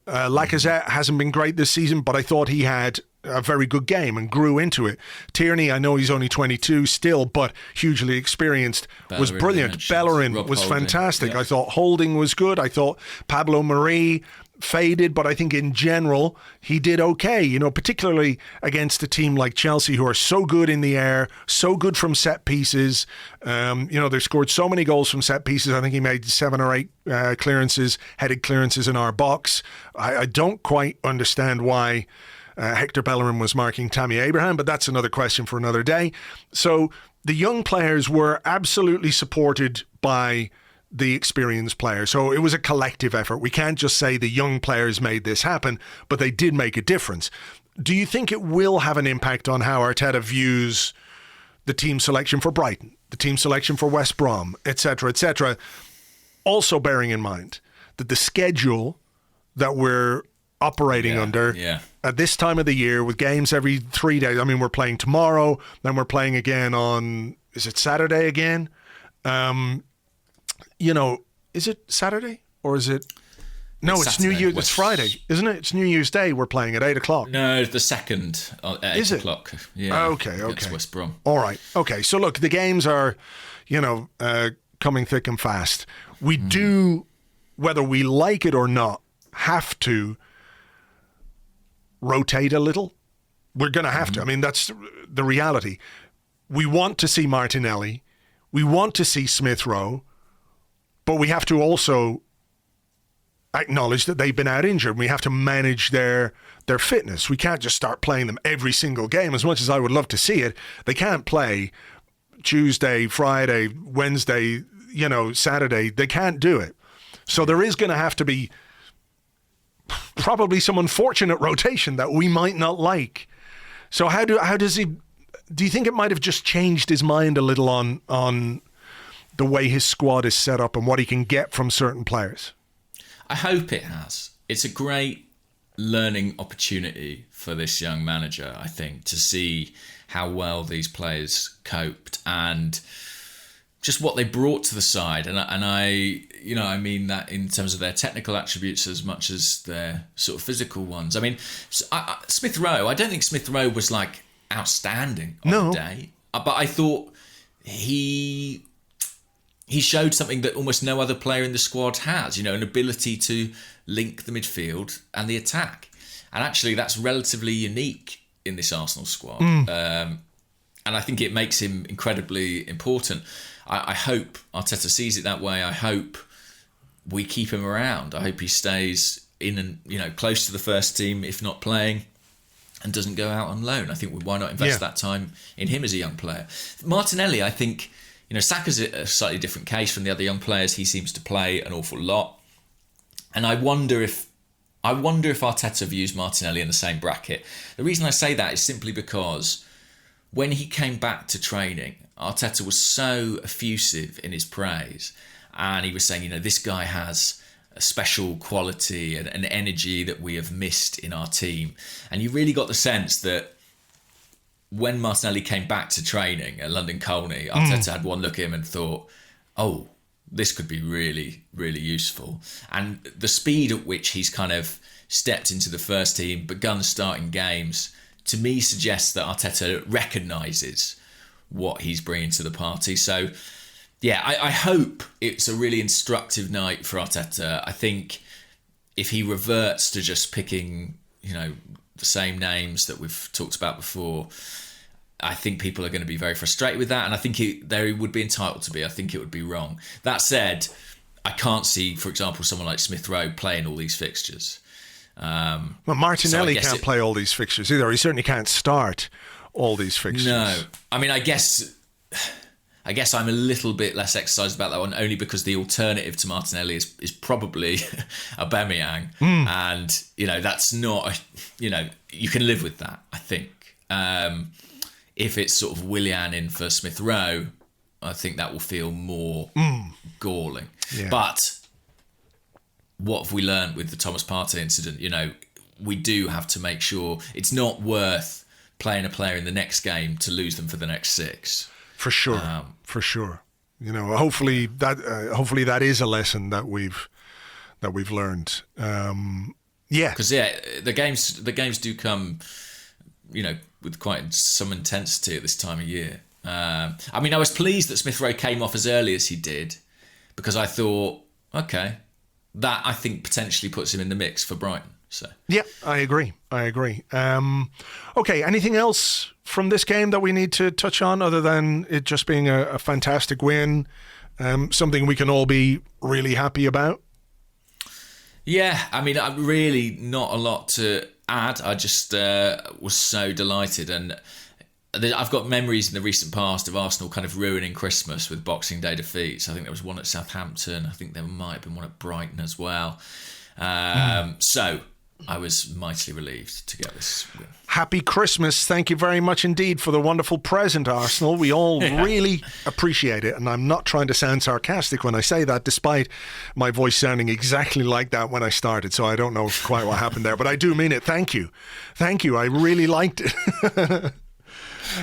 Lacazette hasn't been great this season, but I thought he had a very good game and grew into it. Tierney, I know he's only 22 still, but hugely experienced, was brilliant. Bellerin was fantastic. Yeah. I thought Holding was good. I thought Pablo Mari faded, but I think in general he did okay, you know, particularly against a team like Chelsea who are so good in the air, so good from set pieces. You know, they've scored so many goals from set pieces. I think he made 7 or 8 headed clearances in our box. I don't quite understand why Hector Bellerin was marking Tammy Abraham, but that's another question for another day. So the young players were absolutely supported by the experienced players. So it was a collective effort. We can't just say the young players made this happen, but they did make a difference. Do you think it will have an impact on how Arteta views the team selection for Brighton, the team selection for West Brom, etc., etc.? Also bearing in mind that the schedule that we're operating under at this time of the year with games every 3 days. I mean, we're playing tomorrow, then we're playing again on, is it Saturday again? You know, is it Saturday or is it? No, it's New Year. It's Friday, isn't it? It's New Year's Day. We're playing at 8 o'clock. No, the 2nd at 8 o'clock. Yeah. Okay. West Brom. All right. Okay. So look, the games are, you know, coming thick and fast. We do, whether we like it or not, have to rotate a little. We're going to have to. I mean, that's the reality. We want to see Martinelli. We want to see Smith-Rowe. But we have to also acknowledge that they've been out injured. We have to manage their fitness. We can't just start playing them every single game. As much as I would love to see it, they can't play Tuesday, Friday, Wednesday, you know, Saturday. They can't do it. So there is going to have to be probably some unfortunate rotation that we might not like. So how does he? Do you think it might have just changed his mind a little on the way his squad is set up and what he can get from certain players? I hope it has. It's a great learning opportunity for this young manager, I think, to see how well these players coped and just what they brought to the side. And I, you know, I mean that in terms of their technical attributes as much as their sort of physical ones. I mean, Smith-Rowe, I don't think Smith-Rowe was like outstanding on the day, but I thought he showed something that almost no other player in the squad has, you know, an ability to link the midfield and the attack. And actually that's relatively unique in this Arsenal squad. And I think it makes him incredibly important. I hope Arteta sees it that way. I hope we keep him around. I hope he stays in and, you know, close to the first team, if not playing, and doesn't go out on loan. I think why not invest that time in him as a young player? Martinelli, I think, you know, Saka's a slightly different case from the other young players. He seems to play an awful lot. And I wonder if Arteta views Martinelli in the same bracket. The reason I say that is simply because when he came back to training, Arteta was so effusive in his praise. And he was saying, you know, this guy has a special quality and an energy that we have missed in our team. And you really got the sense that when Martinelli came back to training at London Colney, Arteta had one look at him and thought, oh, this could be really, really useful. And the speed at which he's kind of stepped into the first team, begun starting games, to me suggests that Arteta recognises what he's bringing to the party. So, yeah, I hope it's a really instructive night for Arteta. I think if he reverts to just picking, you know, the same names that we've talked about before, I think people are going to be very frustrated with that, and I think they would be entitled to be. I think it would be wrong. That said, I can't see, for example, someone like Smith-Rowe playing all these fixtures. Well, Martinelli can't play all these fixtures either. He certainly can't start all these fixtures. No. I mean, I guess I'm a little bit less exercised about that one, only because the alternative to Martinelli is probably Aubameyang. And, you know, that's not, you know, you can live with that, I think. if it's sort of Willian in for Smith-Rowe, I think that will feel more galling. Yeah. But what have we learned with the Thomas Partey incident? We do have to make sure it's not worth playing a player in the next game to lose them for the next 6. For sure, for sure. Hopefully that is a lesson that we've learned. Because the games do come, with quite some intensity at this time of year. I was pleased that Smith-Rowe came off as early as he did, because I thought, okay, that I think potentially puts him in the mix for Brighton. So yeah, I agree. Okay, anything else from this game that we need to touch on other than it just being a fantastic win, something we can all be really happy about? Yeah, I'm really not a lot to add. I just was so delighted, and I've got memories in the recent past of Arsenal kind of ruining Christmas with Boxing Day defeats. I think there was one at Southampton. I think there might have been one at Brighton as well. So I was mightily relieved to get this win. Happy Christmas. Thank you very much indeed for the wonderful present, Arsenal. We all really appreciate it. And I'm not trying to sound sarcastic when I say that, despite my voice sounding exactly like that when I started. So I don't know quite what happened there, but I do mean it. Thank you. Thank you. I really liked it.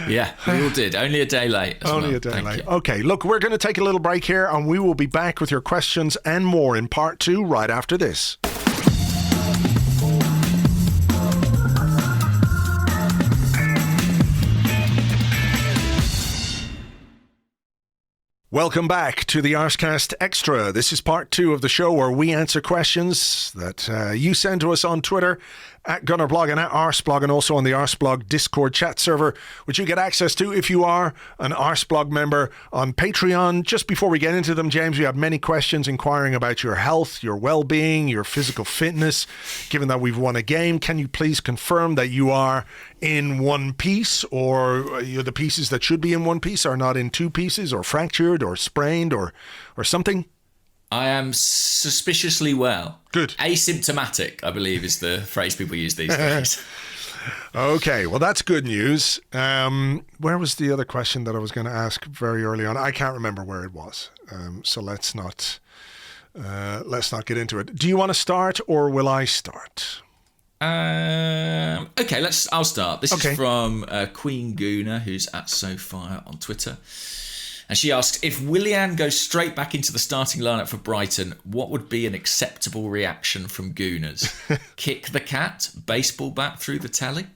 Yeah, we all did. Only a day late. Only a day late. Okay, look, we're going to take a little break here and we will be back with your questions and more in part 2 right after this. Welcome back to the Arsecast Extra. This is part 2 of the show where we answer questions that you send to us on Twitter at Gunnerblog and at Arseblog, and also on the Arseblog Discord chat server, which you get access to if you are an Arseblog member on Patreon. Just before we get into them, James, we have many questions inquiring about your health, your well-being, your physical fitness. Given that we've won a game, can you please confirm that you are in one piece, or the pieces that should be in one piece are not in 2 pieces, or fractured or sprained or something? I am suspiciously well. Good. Asymptomatic, I believe, is the phrase people use these days. Okay, well, that's good news. Where was the other question that I was going to ask very early on? I can't remember where it was. So let's not get into it. Do you want to start, or will I start? Okay, I'll start. This is from Queen Gooner, who's at SoFire on Twitter. And she asks, if Willian goes straight back into the starting lineup for Brighton, what would be an acceptable reaction from Gooners? Kick the cat, baseball bat through the telly?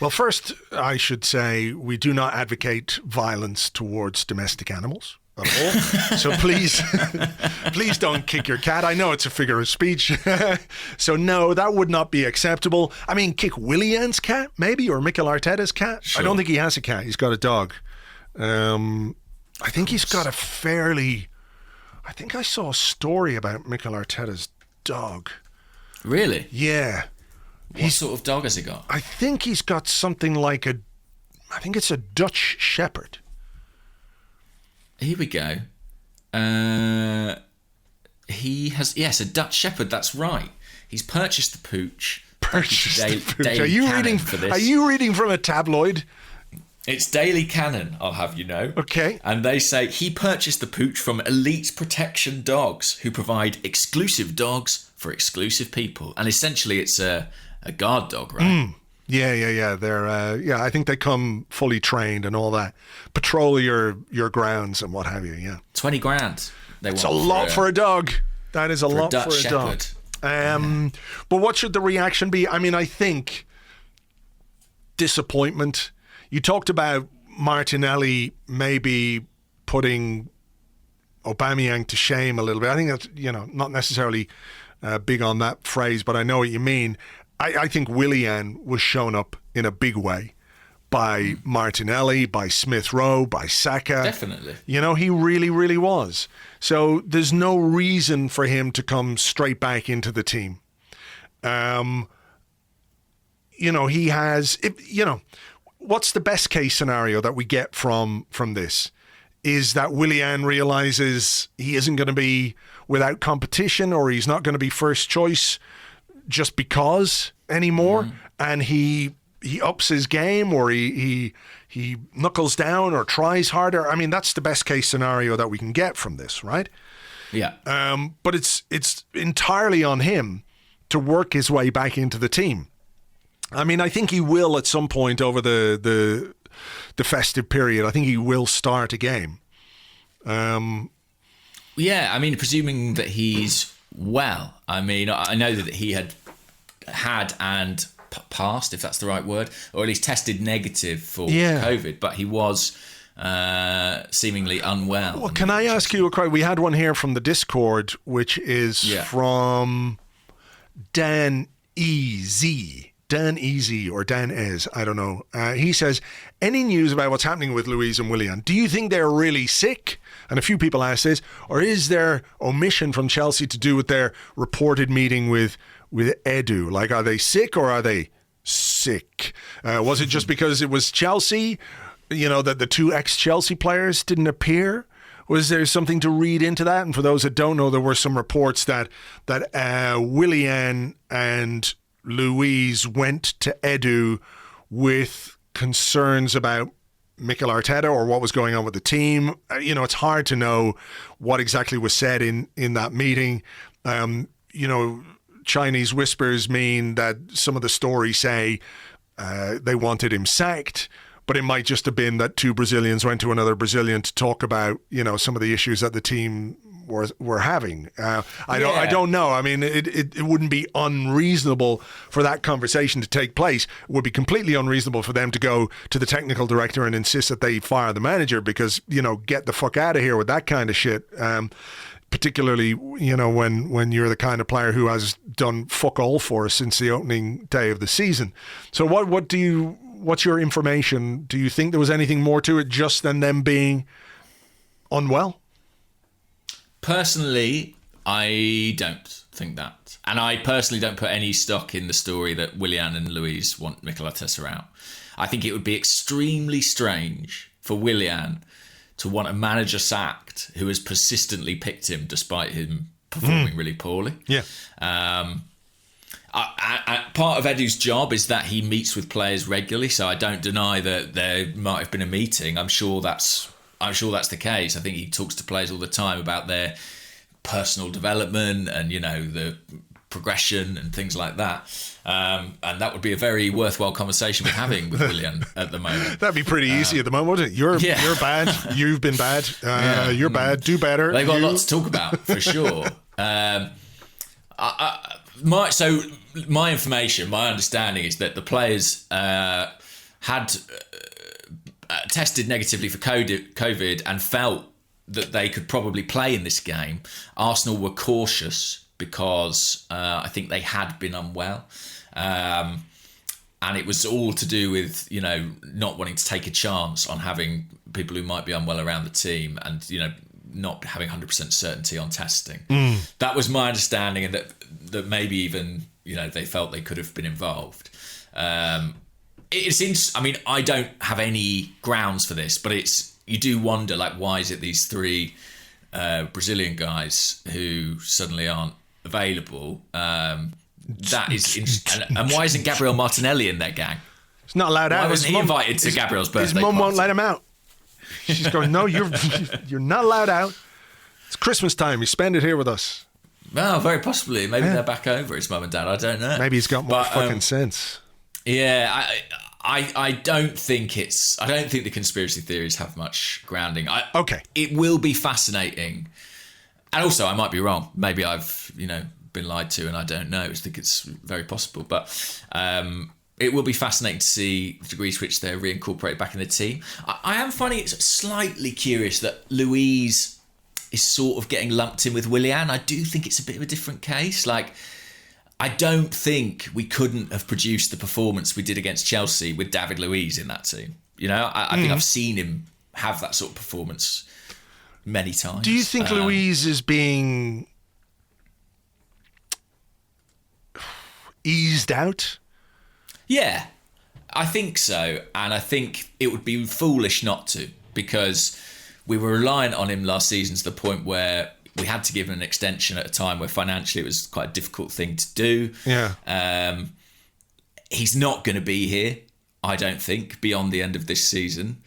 Well, first, I should say we do not advocate violence towards domestic animals at all. So please don't kick your cat. I know it's a figure of speech. So no, that would not be acceptable. Kick Willian's cat, maybe, or Mikel Arteta's cat. Sure. I don't think he has a cat. He's got a dog. I think he's got I think I saw a story about Mikel Arteta's dog. Really? Yeah. What sort of dog has he got? I think he's got something like I think it's a Dutch Shepherd. Here we go. He has, yes, a Dutch Shepherd, that's right. He's purchased the pooch. Are you reading from a tabloid? It's Daily Cannon, I'll have you know. Okay. And they say he purchased the pooch from Elite Protection Dogs, who provide exclusive dogs for exclusive people. And essentially it's a guard dog, right? Yeah. They're I think they come fully trained and all that. Patrol your grounds and what have you, yeah. 20 grand. It's a lot for a dog. That is a lot for a dog. But what should the reaction be? I think disappointment. You talked about Martinelli maybe putting Aubameyang to shame a little bit. I think that's, not necessarily big on that phrase, but I know what you mean. I think Willian was shown up in a big way by Martinelli, by Smith-Rowe, by Xhaka. Definitely. He really, really was. So there's no reason for him to come straight back into the team. He has... What's the best case scenario that we get from this? Is that Willian realizes he isn't going to be without competition, or he's not going to be first choice just because anymore, and he ups his game, or he knuckles down or tries harder. I mean, that's the best case scenario that we can get from this, right? Yeah. But it's entirely on him to work his way back into the team. I mean, I think he will at some point over the festive period. I think he will start a game. Yeah, I mean, presuming that he's well. I mean, I know that he had and passed, if that's the right word, or at least tested negative for COVID, but he was seemingly unwell. Well, can I ask you a question? We had one here from the Discord, which is from Dan EZ. Dan Easy or Dan Ez, I don't know. He says, any news about what's happening with Luiz and Willian? Do you think they're really sick? And a few people ask this. Or is there omission from Chelsea to do with their reported meeting with Edu? Like, are they sick or are they sick? Was it just because it was Chelsea, that the two ex-Chelsea players didn't appear? Was there something to read into that? And for those that don't know, there were some reports that Willian and Luiz went to Edu with concerns about Mikel Arteta or what was going on with the team. It's hard to know what exactly was said in that meeting. Chinese whispers mean that some of the stories say they wanted him sacked, but it might just have been that two Brazilians went to another Brazilian to talk about, some of the issues that the team were having. I don't know. I mean, it wouldn't be unreasonable for that conversation to take place. It would be completely unreasonable for them to go to the technical director and insist that they fire the manager because, get the fuck out of here with that kind of shit. Particularly, when you're the kind of player who has done fuck all for us since the opening day of the season. So what's your information? Do you think there was anything more to it just than them being unwell? Personally, I don't think that. And I personally don't put any stock in the story that Willian and Luiz want Mikel Arteta out. I think it would be extremely strange for Willian to want a manager sacked who has persistently picked him despite him performing really poorly. Yeah. Part of Edu's job is that he meets with players regularly, so I don't deny that there might have been a meeting. I'm sure that's the case. I think he talks to players all the time about their personal development and, the progression and things like that. And that would be a very worthwhile conversation we're having with Willian at the moment. That'd be pretty easy at the moment, wouldn't it? You're bad. You've been bad. You're bad. Do better. They've got lots to talk about, for sure. My information, my understanding is that the players had tested negatively for COVID and felt that they could probably play in this game. Arsenal were cautious because I think they had been unwell. And it was all to do with, not wanting to take a chance on having people who might be unwell around the team and, not having 100% certainty on testing. That was my understanding, and that maybe even, they felt they could have been involved. I don't have any grounds for this, but you do wonder, why is it these three Brazilian guys who suddenly aren't available? That is interesting. And why isn't Gabriel Martinelli in their gang? He's not allowed out. Why wasn't he invited to Gabriel's birthday His mum party? won't let him out. She's going, no, you're not allowed out. It's Christmas time. You spend it here with us. Well, very possibly. Maybe they're back over, his mum and dad. I don't know. Maybe he's got more fucking sense. Yeah, I don't think the conspiracy theories have much grounding. Okay. It will be fascinating. And also, I might be wrong. Maybe I've, been lied to and I don't know. I think it's very possible. But it will be fascinating to see the degree to which they're reincorporated back in the team. I am finding it slightly curious that Luiz is sort of getting lumped in with Willian. I do think it's a bit of a different case. I don't think we couldn't have produced the performance we did against Chelsea with David Luiz in that team. I think I've seen him have that sort of performance many times. Do you think Luiz is being eased out? Yeah, I think so. And I think it would be foolish not to, because we were reliant on him last season to the point where we had to give him an extension at a time where financially it was quite a difficult thing to do. Yeah. He's not going to be here I don't think, beyond the end of this season,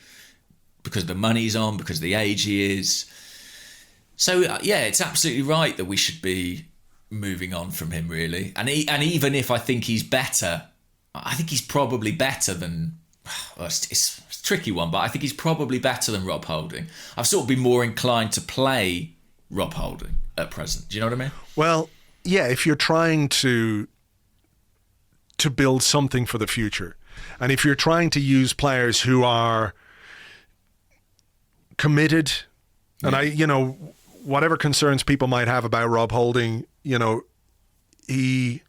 because the money's on, because of the age he is. So, yeah, it's absolutely right that we should be moving on from him, really. And even if I think he's better, I think he's probably better than... Well, it's a tricky one, but I think he's probably better than Rob Holding. I've sort of been more inclined to play Rob Holding at present. Do you know what I mean? Well, yeah, if you're trying to build something for the future, and if you're trying to use players who are committed, and whatever concerns people might have about Rob Holding, he's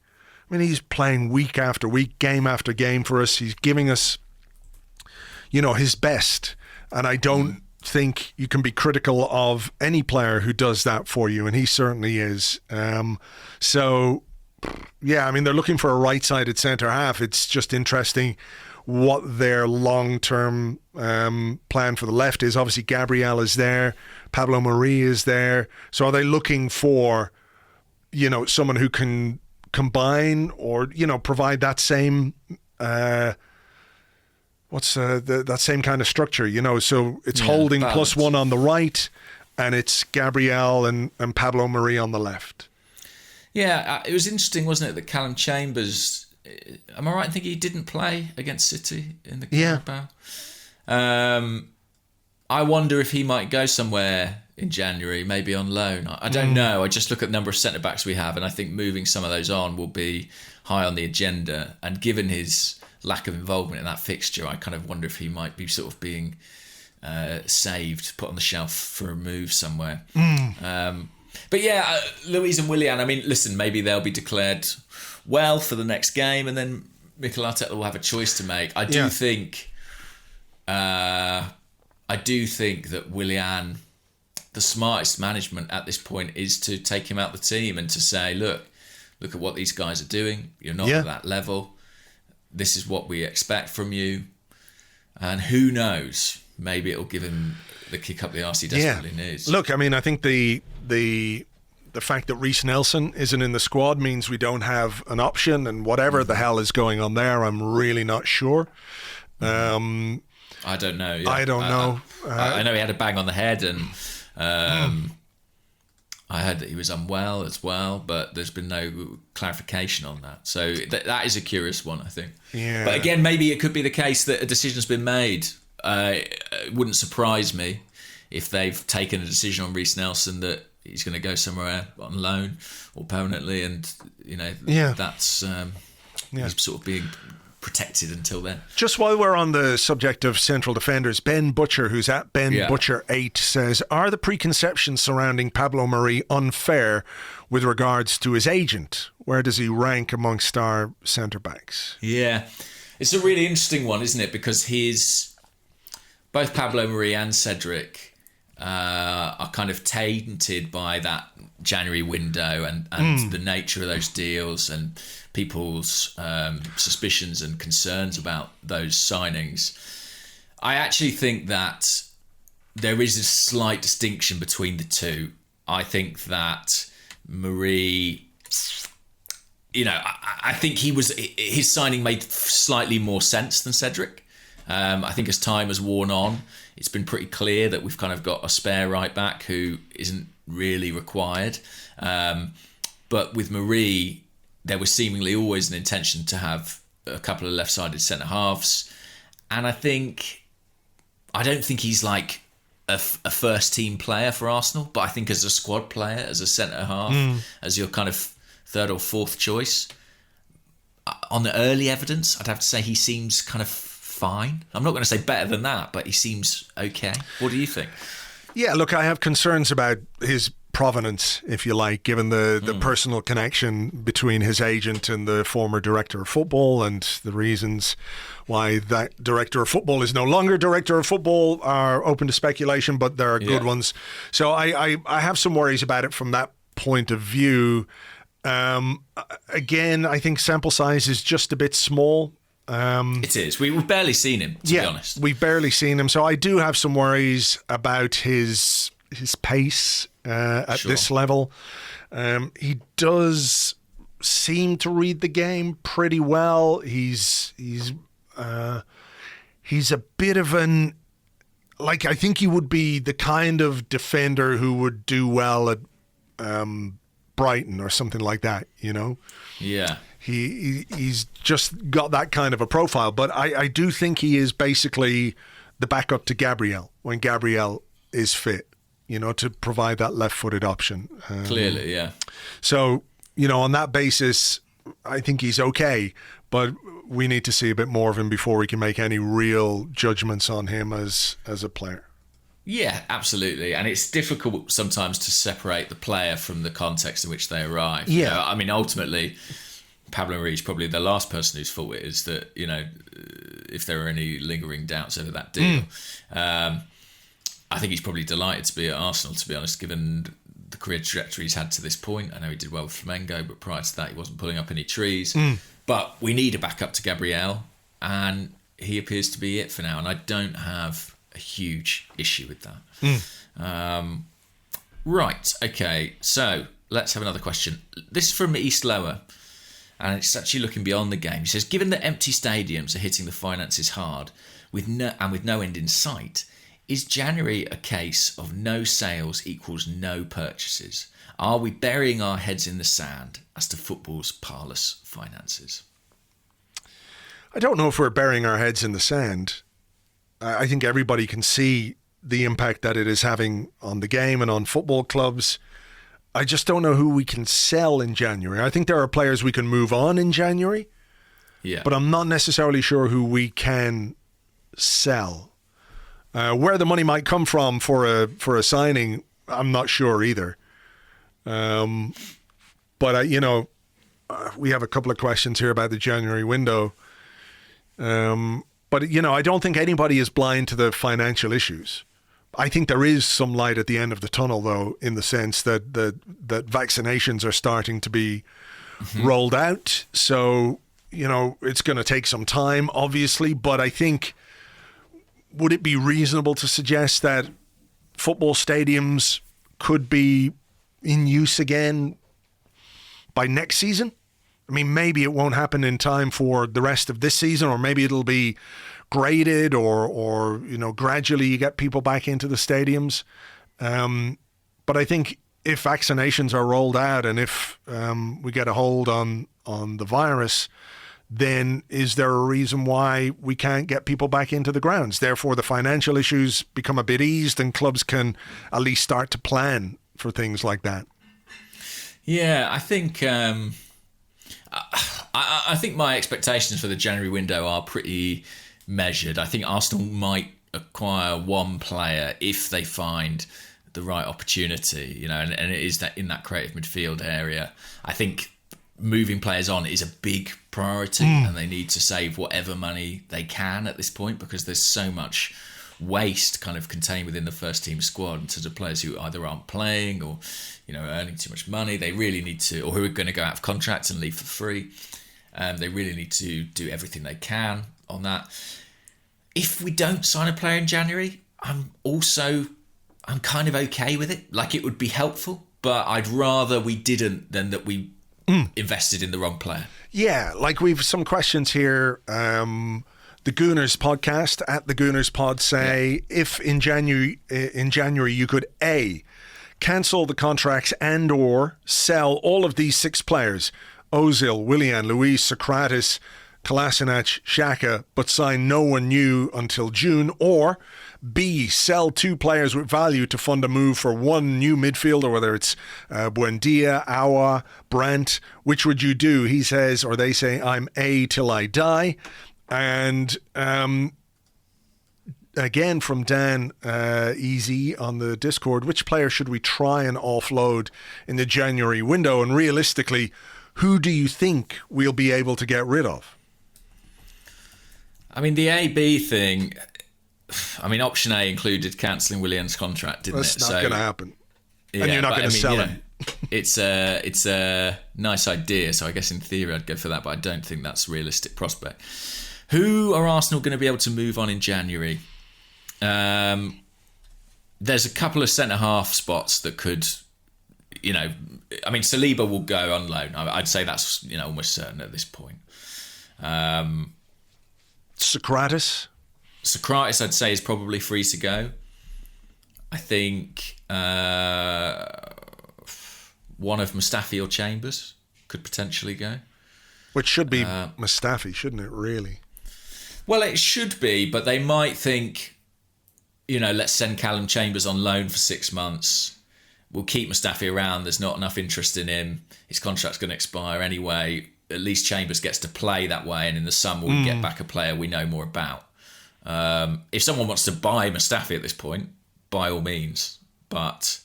playing week after week, game after game for us. He's giving us, his best. And I don't think you can be critical of any player who does that for you. And he certainly is. So, yeah, they're looking for a right-sided centre half. It's just interesting what their long-term plan for the left is. Obviously, Gabriel is there. Pablo Mari is there. So are they looking for, someone who can combine or, provide that same... that same kind of structure, so it's Holding balance. plus one on the right, and it's Gabriel and Pablo Mari on the left. Yeah, it was interesting, wasn't it, that Callum Chambers, am I right in thinking he didn't play against City in the Carabao? I wonder if he might go somewhere in January, maybe on loan. I don't know. I just look at the number of centre-backs we have, and I think moving some of those on will be high on the agenda, and given his lack of involvement in that fixture, I kind of wonder if he might be sort of being saved, put on the shelf for a move somewhere. But yeah, Luiz and Willian, listen, maybe they'll be declared well for the next game, and then Mikel Arteta will have a choice to make. I do think that Willian, the smartest management at this point is to take him out the team and to say, look at what these guys are doing. You're not at that level. This is what we expect from you. And who knows? Maybe it'll give him the kick up the arse he desperately needs. Look, I think the fact that Reece Nelson isn't in the squad means we don't have an option, and whatever the hell is going on there, I'm really not sure. I don't know. Yeah. I don't know. I know he had a bang on the head, and I heard that he was unwell as well, but there's been no clarification on that. So that is a curious one, I think. Yeah. But again, maybe it could be the case that a decision's been made. It wouldn't surprise me if they've taken a decision on Reece Nelson that he's going to go somewhere on loan or permanently, and that's he's sort of being protected until then. Just while we're on the subject of central defenders, Ben Butcher, who's at Ben Butcher 8, says, are the preconceptions surrounding Pablo Mari unfair with regards to his agent? Where does he rank amongst our centre-backs? Yeah, it's a really interesting one, isn't it? Because both Pablo Mari and Cedric are kind of tainted by that January window and the nature of those deals and people's suspicions and concerns about those signings. I actually think that there is a slight distinction between the two. I think that Mari, I think his signing made slightly more sense than Cedric. I think as time has worn on, it's been pretty clear that we've kind of got a spare right back who isn't really required. But with Mari, there was seemingly always an intention to have a couple of left-sided centre-halves. And I don't think he's like a first-team player for Arsenal, but I think as a squad player, as a centre-half, as your kind of third or fourth choice, on the early evidence, I'd have to say he seems kind of fine. I'm not going to say better than that, but he seems okay. What do you think? Yeah, look, I have concerns about his provenance, if you like, given the personal connection between his agent and the former director of football, and the reasons why that director of football is no longer director of football are open to speculation, but there are good ones. So I have some worries about it from that point of view. Again, I think sample size is just a bit small. It is. We've barely seen him, to be honest. We've barely seen him. So I do have some worries about his pace at this level. He does seem to read the game pretty well. He's he's a bit of an... Like, I think he would be the kind of defender who would do well at Brighton or something like that, you know? Yeah. He's just got that kind of a profile. But I do think he is basically the backup to Gabriel when Gabriel is fit, you know, to provide that left-footed option. Clearly, yeah. So, you know, on that basis, I think he's okay. But we need to see a bit more of him before we can make any real judgments on him as a player. Yeah, absolutely. And it's difficult sometimes to separate the player from the context in which they arrive. Yeah. You know, I mean, ultimately, Pablo Mari is probably the last person whose fault it is that, you know, if there are any lingering doubts over that deal. I think he's probably delighted to be at Arsenal, to be honest, given the career trajectory he's had to this point. I know he did well with Flamengo, but prior to that, he wasn't pulling up any trees. But we need a backup to Gabriel, and he appears to be it for now. And I don't have a huge issue with that. Right, okay. So let's have another question. This is from East Lower, and it's actually looking beyond the game. He says, given that empty stadiums are hitting the finances hard with no end in sight, is January a case of no sales equals no purchases? Are we burying our heads in the sand as to football's parlous finances? I don't know if we're burying our heads in the sand. I think everybody can see the impact that it is having on the game and on football clubs. I just don't know who we can sell in January. I think there are players we can move on in January, but I'm not necessarily sure who we can sell. Where the money might come from for a signing, I'm not sure either. But we have a couple of questions here about the January window. But I don't think anybody is blind to the financial issues. I think there is some light at the end of the tunnel, though, in the sense that that vaccinations are starting to be rolled out. So, it's going to take some time, obviously. But I think, would it be reasonable to suggest that football stadiums could be in use again by next season? I mean, maybe it won't happen in time for the rest of this season, or maybe it'll be graded or gradually you get people back into the stadiums. But I think if vaccinations are rolled out and if we get a hold on the virus, then is there a reason why we can't get people back into the grounds? Therefore, the financial issues become a bit eased and clubs can at least start to plan for things like that. Yeah, I think I think my expectations for the January window are pretty measured. I think Arsenal might acquire one player if they find the right opportunity, and it is that in that creative midfield area. I think moving players on is a big priority, and they need to save whatever money they can at this point because there's so much waste kind of contained within the first team squad in terms of players who either aren't playing or earning too much money. They really need to, or who are going to go out of contract and leave for free. They really need to do everything they can on that. If we don't sign a player in January, I'm kind of okay with it. Like, it would be helpful, but I'd rather we didn't than that we invested in the wrong player. Yeah, like we've some questions here. The Gooners podcast at the Gooners Pod say, if in January you could A, cancel the contracts and or sell all of these 6 players, Ozil, Willian, Luiz, Socrates, Kolasinac, Xhaka, but sign no one new until June, or B, sell 2 players with value to fund a move for one new midfielder, whether it's Buendia, Awa, Brandt, which would you do? He says, or they say, I'm A till I die. And again from Dan Easy on the Discord, which player should we try and offload in the January window? And realistically, who do you think we'll be able to get rid of? I mean, the A-B thing, option A included cancelling Willian's contract, didn't it? That's not going to happen. Yeah, and you're not going to sell him. It's a nice idea, so I guess in theory I'd go for that, but I don't think that's a realistic prospect. Who are Arsenal going to be able to move on in January? There's a couple of centre-half spots that could, Saliba will go on loan. I'd say that's, almost certain at this point. Socrates, I'd say, is probably free to go. I think one of Mustafi or Chambers could potentially go. Which should be Mustafi, shouldn't it, really? Well, it should be, but they might think, let's send Callum Chambers on loan for 6 months. We'll keep Mustafi around. There's not enough interest in him. His contract's going to expire anyway. At least Chambers gets to play that way, and in the summer we get back a player we know more about. If someone wants to buy Mustafi at this point, by all means, but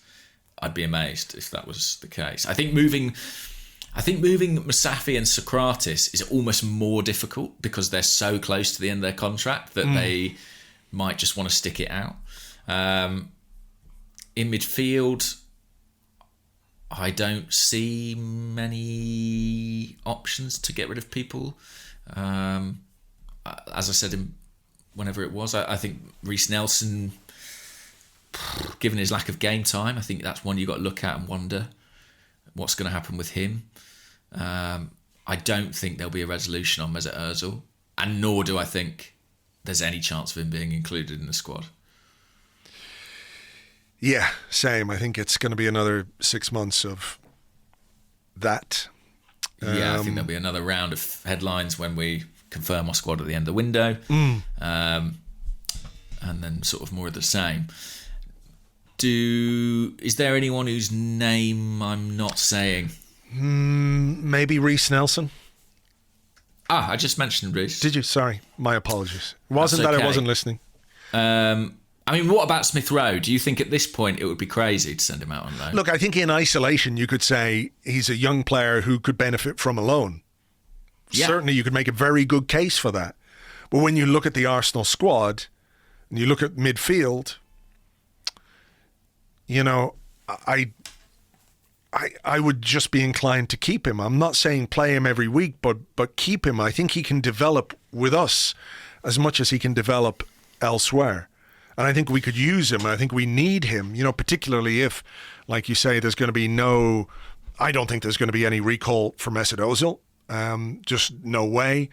I'd be amazed if that was the case. I think moving Mustafi and Socrates is almost more difficult because they're so close to the end of their contract that they might just want to stick it out. In midfield, I don't see many options to get rid of people. As I said, whenever it was, I think Reiss Nelson, given his lack of game time, I think that's one you've got to look at and wonder what's going to happen with him. I don't think there'll be a resolution on Mesut Ozil, and nor do I think there's any chance of him being included in the squad. Yeah, same. I think it's going to be another 6 months of that. Yeah, I think there'll be another round of headlines when we confirm our squad at the end of the window. And then sort of more of the same. Is there anyone whose name I'm not saying? Maybe Reiss Nelson. I just mentioned Reiss. Did you? Sorry, my apologies. It wasn't that I wasn't listening. What about Smith-Rowe? Do you think at this point it would be crazy to send him out on loan? Look, I think in isolation you could say he's a young player who could benefit from a loan. Yeah. Certainly you could make a very good case for that. But when you look at the Arsenal squad and you look at midfield, I would just be inclined to keep him. I'm not saying play him every week, but keep him. I think he can develop with us as much as he can develop elsewhere. And I think we could use him. I think we need him, particularly if, like you say, there's going to be I don't think there's going to be any recall for Mesut Ozil. Just no way.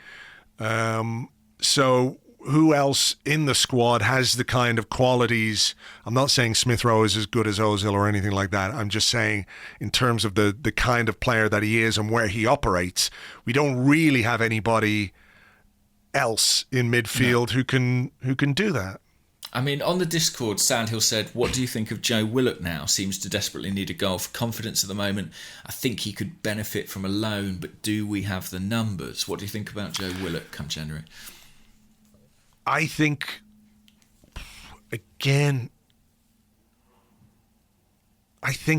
So who else in the squad has the kind of qualities? I'm not saying Smith-Rowe is as good as Ozil or anything like that. I'm just saying in terms of the kind of player that he is and where he operates, we don't really have anybody else in midfield who can do that. I mean, on the Discord, Sandhill said, "What do you think of Joe Willock now? Seems to desperately need a goal for confidence at the moment. I think he could benefit from a loan, but do we have the numbers?" What do you think about Joe Willock come January? I think, again,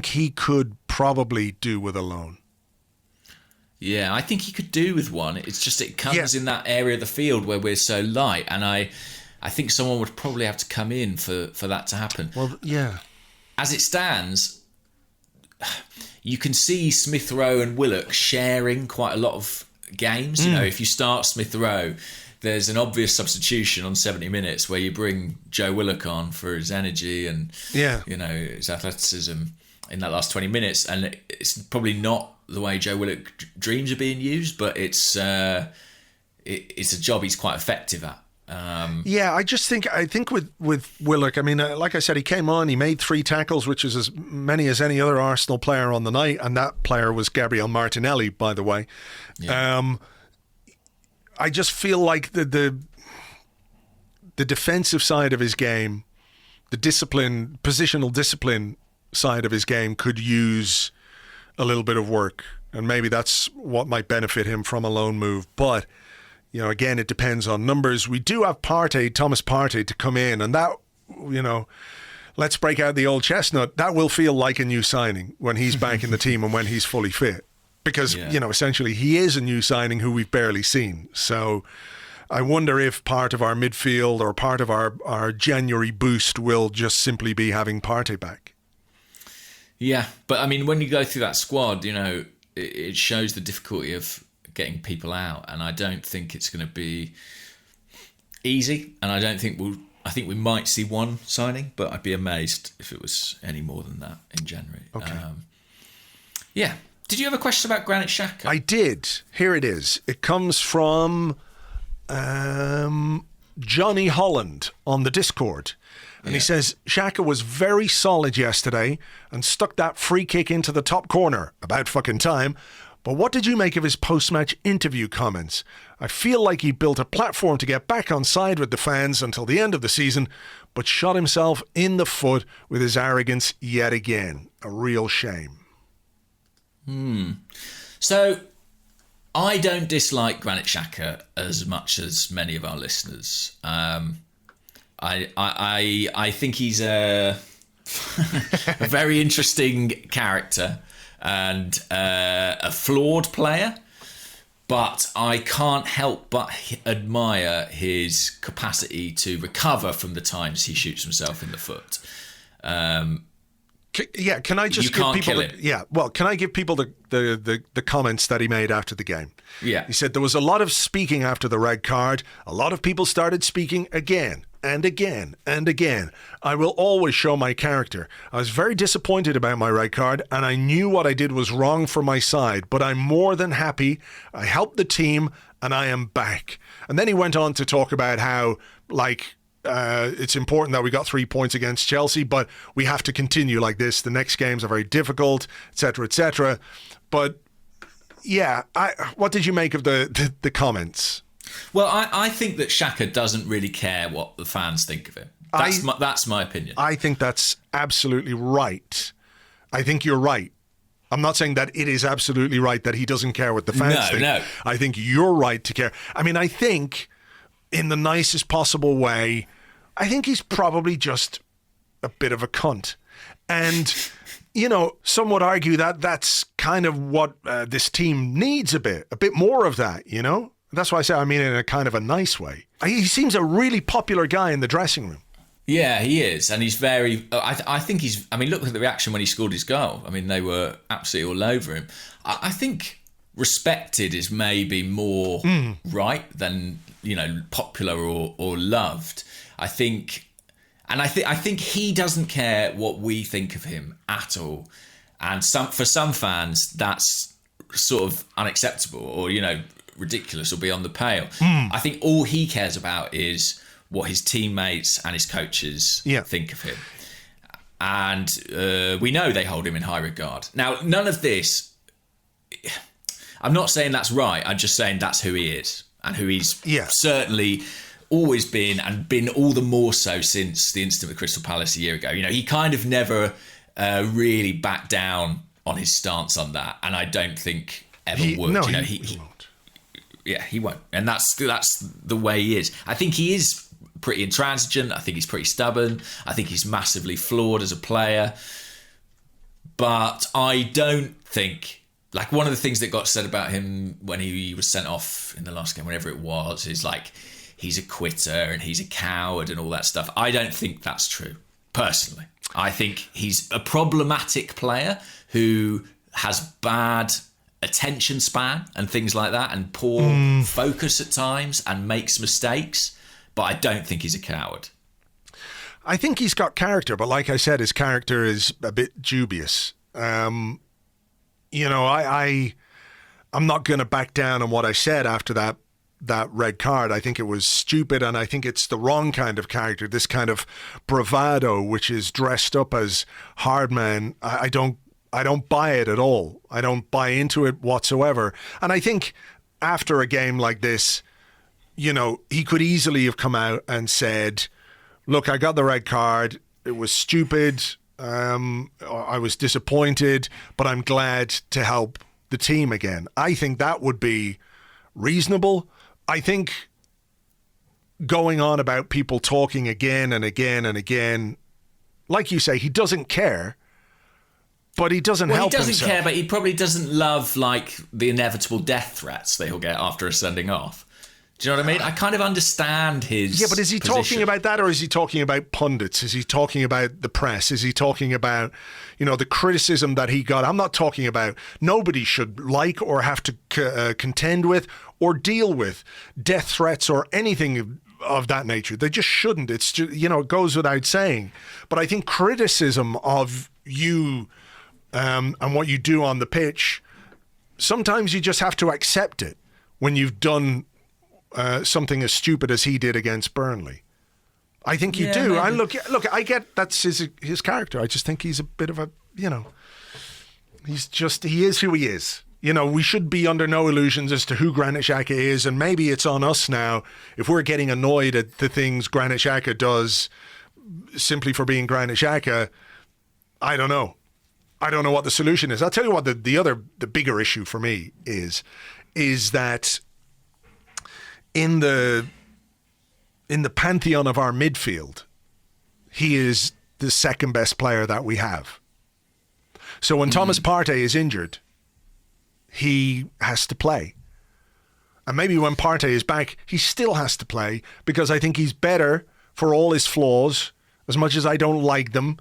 he could probably do with a loan. Yeah, I think he could do with one. It's just it comes in that area of the field where we're so light, and I think someone would probably have to come in for that to happen. Well, yeah. As it stands, you can see Smith-Rowe and Willock sharing quite a lot of games. If you start Smith-Rowe, there's an obvious substitution on 70 minutes where you bring Joe Willock on for his energy and his athleticism in that last 20 minutes. And it's probably not the way Joe Willock dreams of being used, but it's a job he's quite effective at. I think with Willock, I mean, like I said, he came on, he made 3 tackles, which is as many as any other Arsenal player on the night, and that player was Gabriel Martinelli, by the way. Yeah. I just feel like the defensive side of his game, the positional discipline side of his game could use a little bit of work, and maybe that's what might benefit him from a loan move. But again, it depends on numbers. We do have Thomas Partey to come in, and that, let's break out the old chestnut. That will feel like a new signing when he's back in the team and when he's fully fit. Because, essentially he is a new signing who we've barely seen. So I wonder if part of our midfield or part of our January boost will just simply be having Partey back. Yeah, but I mean, when you go through that squad, it shows the difficulty of getting people out, and I don't think it's going to be easy, and I think we might see one signing, but I'd be amazed if it was any more than that in January. Okay. Yeah. Did you have a question about Granit Xhaka? I did. Here it is. It comes from Johnny Holland on the Discord. And he says, Xhaka was very solid yesterday and stuck that free kick into the top corner. About fucking time. But what did you make of his post-match interview comments? I feel like he built a platform to get back on side with the fans until the end of the season, but shot himself in the foot with his arrogance yet again. A real shame. So, I don't dislike Granit Xhaka as much as many of our listeners. I think he's a very interesting character and a flawed player, but I can't help but admire his capacity to recover from the times he shoots himself in the foot. Can I just give people can I give people the comments that he made after the game? Yeah. He said there was a lot of speaking after the red card. A lot of people started speaking again and again and again. I will always show my character. I was very disappointed about my red card and I knew what I did was wrong for my side, but I'm more than happy. I helped the team and I am back. And then he went on to talk about how, it's important that we got 3 points against Chelsea, but we have to continue like this. The next games are very difficult, etc., etc. But yeah, what did you make of the comments? Well, I think that Xhaka doesn't really care what the fans think of him. That's my opinion. I think that's absolutely right. I think you're right. I'm not saying that it is absolutely right that he doesn't care what the fans think. No. I think you're right to care. I mean, I think in the nicest possible way, I think he's probably just a bit of a cunt. And, some would argue that that's kind of what this team needs a bit more of that, That's why I say I mean in a kind of a nice way. He seems a really popular guy in the dressing room. Yeah, he is. And he's very... I think he's... I mean, look at the reaction when he scored his goal. I mean, they were absolutely all over him. I think respected is maybe more right than, popular or loved. I think he doesn't care what we think of him at all. And for some fans, that's sort of unacceptable or, ridiculous or beyond the pale. I think all he cares about is what his teammates and his coaches think of him. And we know they hold him in high regard. Now, none of this, I'm not saying that's right. I'm just saying that's who he is and who he's certainly always been and been all the more so since the incident with Crystal Palace a year ago. He kind of never really backed down on his stance on that. And I don't think ever would. No, he won't. Yeah, he won't. And that's the way he is. I think he is pretty intransigent. I think he's pretty stubborn. I think he's massively flawed as a player. But I don't think... one of the things that got said about him when he was sent off in the last game, whenever it was, is he's a quitter and he's a coward and all that stuff. I don't think that's true, personally. I think he's a problematic player who has bad attention span and things like that and poor focus at times and makes mistakes, but I don't think he's a coward. I think he's got character, but like I said, his character is a bit dubious. I'm not going to back down on what I said after that red card. I think it was stupid, and I think it's the wrong kind of character, this kind of bravado, which is dressed up as hard man. I don't buy it at all. I don't buy into it whatsoever. And I think after a game like this, he could easily have come out and said, look, I got the red card. It was stupid. I was disappointed, but I'm glad to help the team again. I think that would be reasonable. I think going on about people talking again and again and again, like you say, he doesn't care. But he doesn't help himself. He doesn't care, but he probably doesn't love the inevitable death threats that he'll get after a sending off. Do you know what I mean? I kind of understand his but is he talking about that, or is he talking about pundits? Is he talking about the press? Is he talking about, the criticism that he got? I'm not talking about nobody should like or have to contend with or deal with death threats or anything of that nature. They just shouldn't. It's just, it goes without saying. But I think criticism of you and what you do on the pitch, sometimes you just have to accept it when you've done something as stupid as he did against Burnley. I think you do. Maybe. I look. I get that's his character. I just think he's a bit of a, he is who he is. We should be under no illusions as to who Granit Xhaka is, and maybe it's on us now if we're getting annoyed at the things Granit Xhaka does simply for being Granit Xhaka. I don't know. I don't know what the solution is. I'll tell you what the bigger issue for me is that in the pantheon of our midfield, he is the second best player that we have. So when Thomas Partey is injured, he has to play. And maybe when Partey is back, he still has to play, because I think he's better for all his flaws. As much as I don't like them,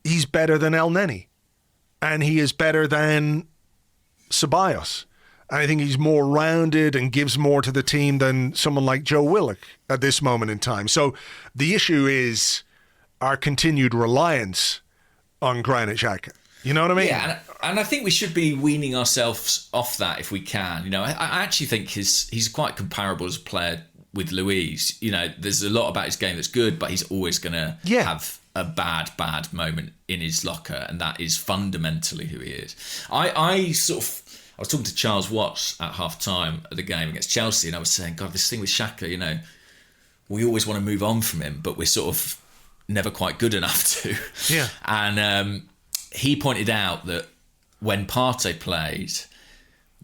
he's better than El Neni. And he is better than Ceballos. And I think he's more rounded and gives more to the team than someone like Joe Willock at this moment in time. So the issue is our continued reliance on Granit Xhaka. You know what I mean? Yeah, and I think we should be weaning ourselves off that if we can. I actually think he's quite comparable as a player with Luiz. There's a lot about his game that's good, but he's always going to have a bad moment in his locker, and that is fundamentally who he is. I was talking to Charles Watts at half-time of the game against Chelsea, and I was saying, God, this thing with Xhaka, we always want to move on from him, but we're sort of never quite good enough to. Yeah. And he pointed out that when Partey played,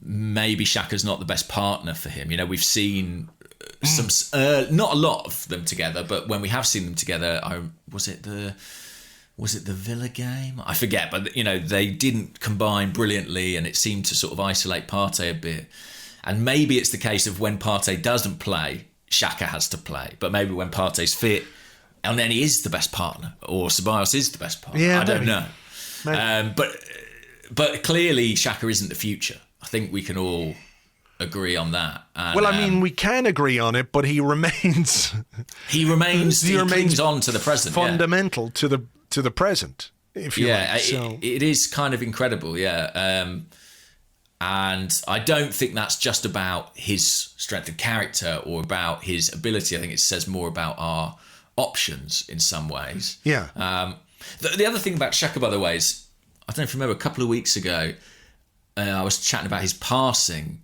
maybe Xhaka's not the best partner for him. We've seen some, not a lot of them together, but when we have seen them together, was it the Villa game? I forget, but they didn't combine brilliantly, and it seemed to sort of isolate Partey a bit. And maybe it's the case of when Partey doesn't play, Xhaka has to play. But maybe when Partey's fit, El Neni is the best partner, or Ceballos is the best partner. Yeah, I don't know. But clearly Xhaka isn't the future. I think we can all agree on that. And, we can agree on it, but he remains. He clings on to the present. Fundamental to the present. If you like. So. It is kind of incredible. Yeah. And I don't think that's just about his strength of character or about his ability. I think it says more about our options in some ways. Yeah. The other thing about Xhaka, by the way, is, I don't know if you remember, a couple of weeks ago, I was chatting about his passing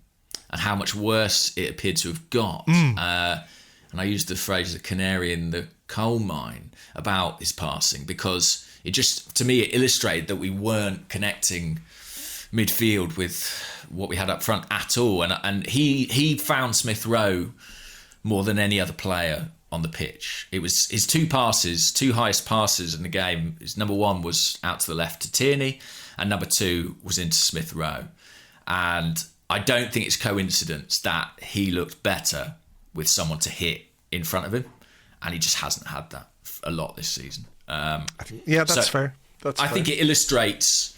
and how much worse it appeared to have got. And I used the phrase, "a canary in the coal mine," about his passing, because it just, to me, it illustrated that we weren't connecting midfield with what we had up front at all. And he found Smith-Rowe more than any other player on the pitch. It was his two highest passes in the game. His number one was out to the left to Tierney, and number two was into Smith-Rowe. And I don't think it's coincidence that he looked better with someone to hit in front of him, and he just hasn't had that a lot this season. That's fair. I think it illustrates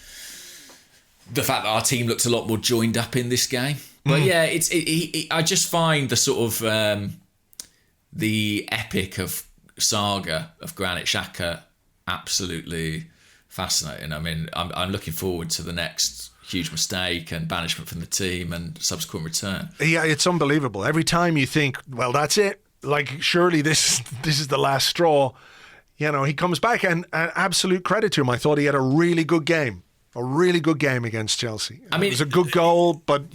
the fact that our team looked a lot more joined up in this game. But I just find the sort of the epic of saga of Granit Xhaka absolutely fascinating. I mean, I'm looking forward to the next huge mistake and banishment from the team and subsequent return. Yeah, it's unbelievable. Every time you think, well, that's it. Like, surely this is the last straw. He comes back, and absolute credit to him. I thought he had a really good game. A really good game against Chelsea. I mean, it was a good goal, but,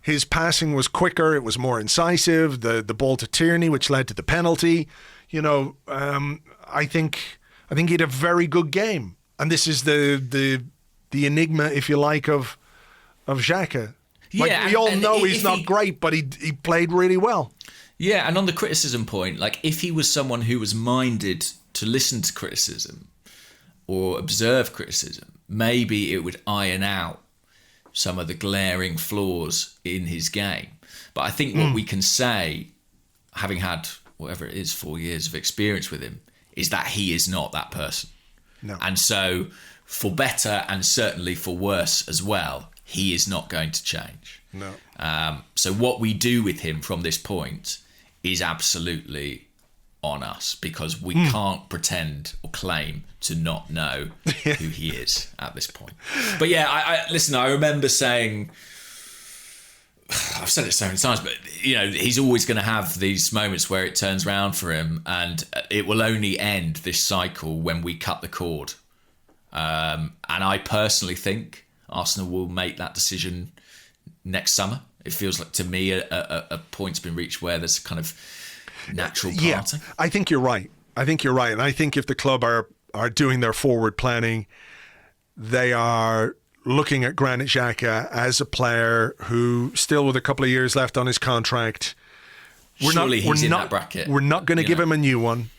his passing was quicker. It was more incisive. The ball to Tierney, which led to the penalty. I think he had a very good game. And this is the enigma, if you like, of Xhaka. Yeah, we all know he's not great, but he played really well. Yeah, and on the criticism point, like, if he was someone who was minded to listen to criticism or observe criticism, maybe it would iron out some of the glaring flaws in his game. But I think what we can say, having had whatever it is, 4 years of experience with him, is that he is not that person. No. And so, for better and certainly for worse as well, he is not going to change. No. So what we do with him from this point is absolutely on us, because we can't pretend or claim to not know who he is at this point. But yeah, I listen, I remember saying I've said it so many times, but he's always going to have these moments where it turns around for him, and it will only end this cycle when we cut the cord. And I personally think Arsenal will make that decision next summer. It feels like, to me, a point's been reached where there's kind of natural parting. Yeah, I think you're right. And I think if the club are doing their forward planning, they are looking at Granit Xhaka as a player who, still with a couple of years left on his contract, Surely he's in that bracket. We're not going to give him a new one,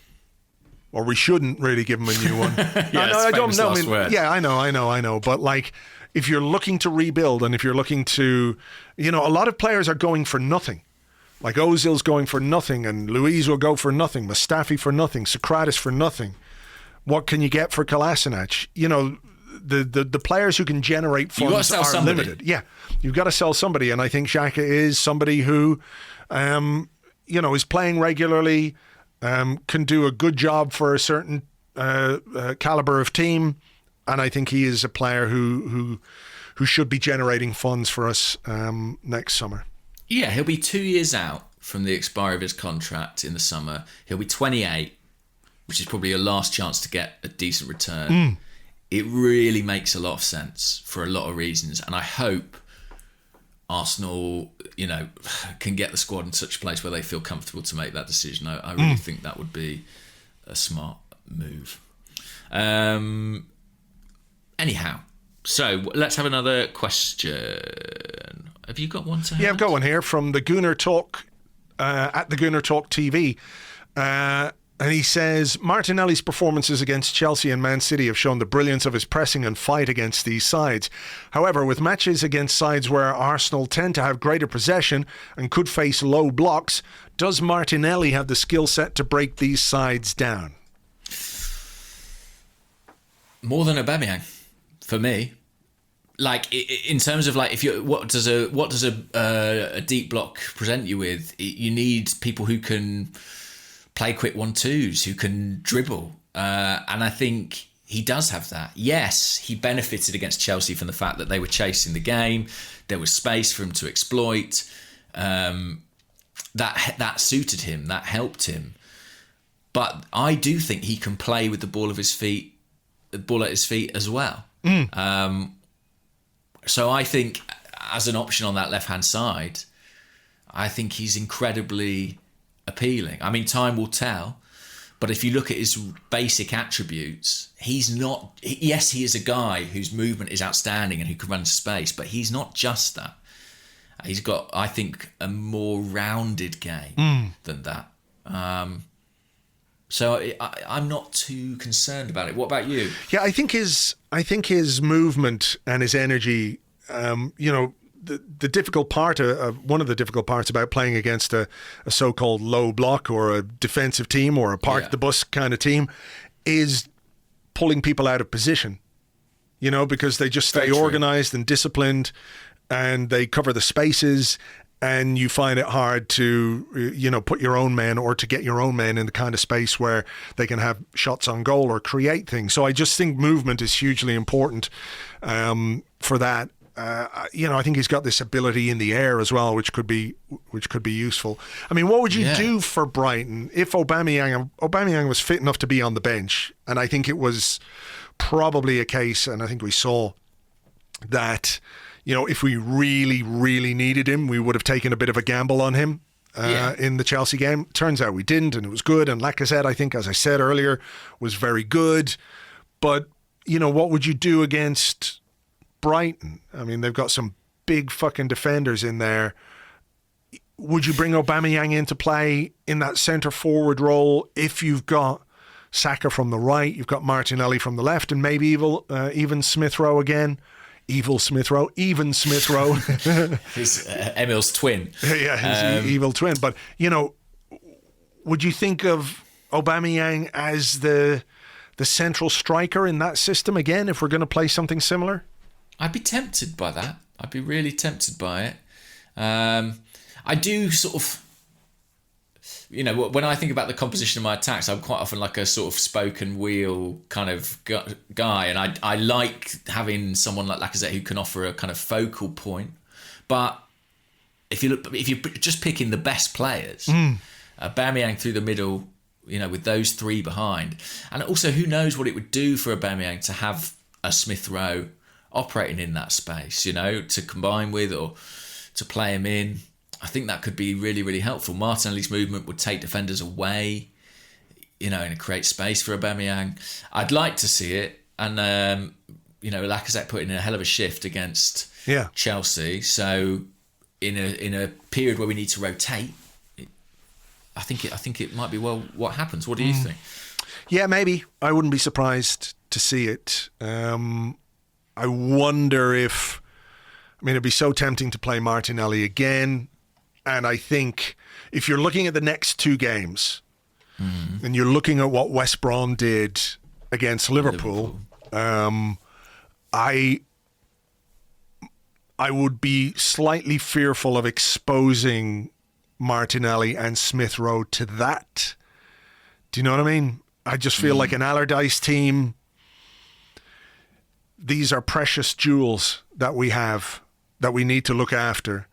or we shouldn't really give him a new one. I don't know. I know. But like, if you're looking to rebuild, and if you're looking to, a lot of players are going for nothing. Like Ozil's going for nothing, and Luiz will go for nothing, Mustafi for nothing, Socrates for nothing. What can you get for Kolasinac? The players who can generate funds are limited. Yeah, you've got to sell somebody, and I think Xhaka is somebody who, is playing regularly, can do a good job for a certain caliber of team, and I think he is a player who should be generating funds for us next summer. Yeah, he'll be 2 years out from the expiry of his contract in the summer. He'll be 28, which is probably your last chance to get a decent return. It really makes a lot of sense for a lot of reasons, and I hope Arsenal, can get the squad in such a place where they feel comfortable to make that decision. I really think that would be a smart move. Anyhow, so let's have another question. Have you got one to hand? Yeah, I've got one here from the Gooner Talk, at the Gooner Talk TV. And he says, Martinelli's performances against Chelsea and Man City have shown the brilliance of his pressing and fight against these sides. However, with matches against sides where Arsenal tend to have greater possession and could face low blocks, does Martinelli have the skill set to break these sides down? More than Aubameyang, for me. Like, in terms of, like, what does a deep block present you with? You need people who can play quick 1-2s, who can dribble. And I think he does have that. Yes, he benefited against Chelsea from the fact that they were chasing the game. There was space for him to exploit. That suited him. That helped him. But I do think he can play with the ball at his feet as well. So I think, as an option on that left-hand side, I think he's incredibly appealing. I mean, time will tell, but if you look at his basic attributes, he's not... Yes, he is a guy whose movement is outstanding and who can run space, but he's not just that. He's got, I think, a more rounded game than that. So I'm not too concerned about it. What about you? Yeah, I think his movement and his energy, the difficult part, one of the difficult parts about playing against a so-called low block or a defensive team or a park the bus kind of team is pulling people out of position, because they just stay organised and disciplined and they cover the spaces, and you find it hard to, put your own men or to get your own men in the kind of space where they can have shots on goal or create things. So I just think movement is hugely important for that. I think he's got this ability in the air as well, which could be useful. I mean, what would you do for Brighton if Aubameyang was fit enough to be on the bench? And I think it was probably a case, and I think we saw that, if we really, really needed him, we would have taken a bit of a gamble on him in the Chelsea game. Turns out we didn't, and it was good. And Lacazette, I think, as I said earlier, was very good. But, what would you do against Brighton? I mean, they've got some big fucking defenders in there. Would you bring Aubameyang into play in that centre forward role if you've got Saka from the right, you've got Martinelli from the left, and maybe even Smith-Rowe again? Evil Smith-Rowe, even Smith-Rowe. His Emile's twin. Yeah, his evil twin. But, would you think of Aubameyang as the central striker in that system again if we're going to play something similar? I'd be tempted by that. I'd be really tempted by it. I do sort of... when I think about the composition of my attacks, I'm quite often like a sort of spoken wheel kind of guy, and I like having someone like Lacazette who can offer a kind of focal point. But if you're just picking the best players, Aubameyang through the middle, with those three behind, and also who knows what it would do for Aubameyang to have a Smith-Rowe operating in that space, to combine with or to play him in. I think that could be really, really helpful. Martinelli's movement would take defenders away, and create space for Aubameyang. I'd like to see it, and Lacazette put in a hell of a shift against Chelsea. So in a period where we need to rotate, I think it might be what happens. What do you think? Yeah, maybe. I wouldn't be surprised to see it. I wonder if... it'd be so tempting to play Martinelli again. And I think if you're looking at the next two games and you're looking at what West Brom did against Liverpool. I would be slightly fearful of exposing Martinelli and Smith-Rowe to that. Do you know what I mean? I just feel like an Allardyce team, these are precious jewels that we have that we need to look after.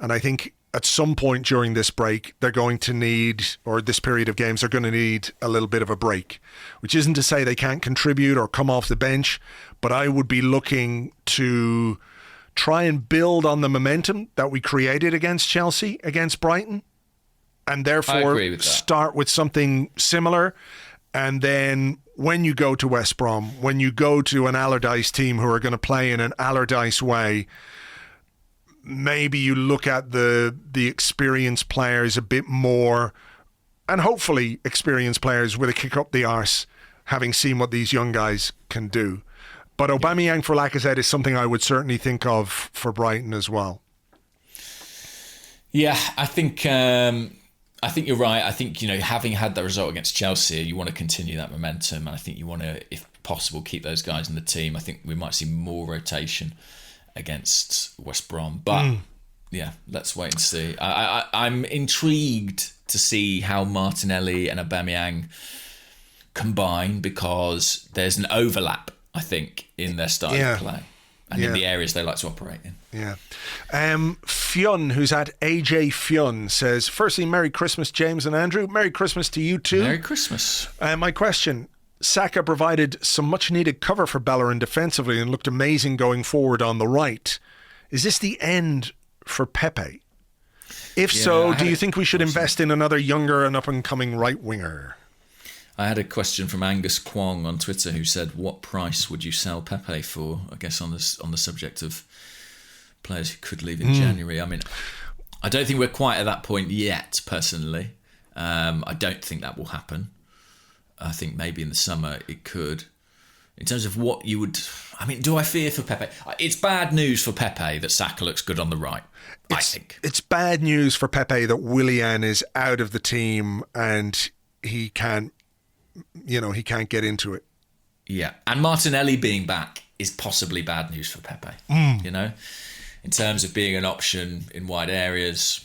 And I think at some point during this break, they're going to need, or this period of games, they're going to need a little bit of a break, which isn't to say they can't contribute or come off the bench, but I would be looking to try and build on the momentum that we created against Chelsea, against Brighton, and therefore start with something similar. And then when you go to West Brom, when you go to an Allardyce team who are going to play in an Allardyce way, maybe you look at the experienced players a bit more, and hopefully experienced players with a kick up the arse, having seen what these young guys can do. But Aubameyang for Lacazette is something I would certainly think of for Brighton as well. Yeah, I think you're right. I think, having had that result against Chelsea, you want to continue that momentum. And I think you want to, if possible, keep those guys in the team. I think we might see more rotation against West Brom. But, let's wait and see. I'm intrigued to see how Martinelli and Aubameyang combine, because there's an overlap, I think, in their style of play and in the areas they like to operate in. Yeah. Fionn, who's at AJ Fionn, says, firstly, Merry Christmas, James and Andrew. Merry Christmas to you too. Merry Christmas. My question, Saka provided some much needed cover for Bellerin defensively and looked amazing going forward on the right. Is this the end for Pepe? If so, do you think we should invest in another younger and up and coming right winger? I had a question from Angus Kwong on Twitter who said, what price would you sell Pepe for? I guess on the subject of players who could leave in January. I don't think we're quite at that point yet, personally. I don't think that will happen. I think maybe in the summer it could. In terms of what you would... do I fear for Pepe? It's bad news for Pepe that Saka looks good on the right, I think. It's bad news for Pepe that Willian is out of the team and he can't get into it. Yeah, and Martinelli being back is possibly bad news for Pepe, in terms of being an option in wide areas.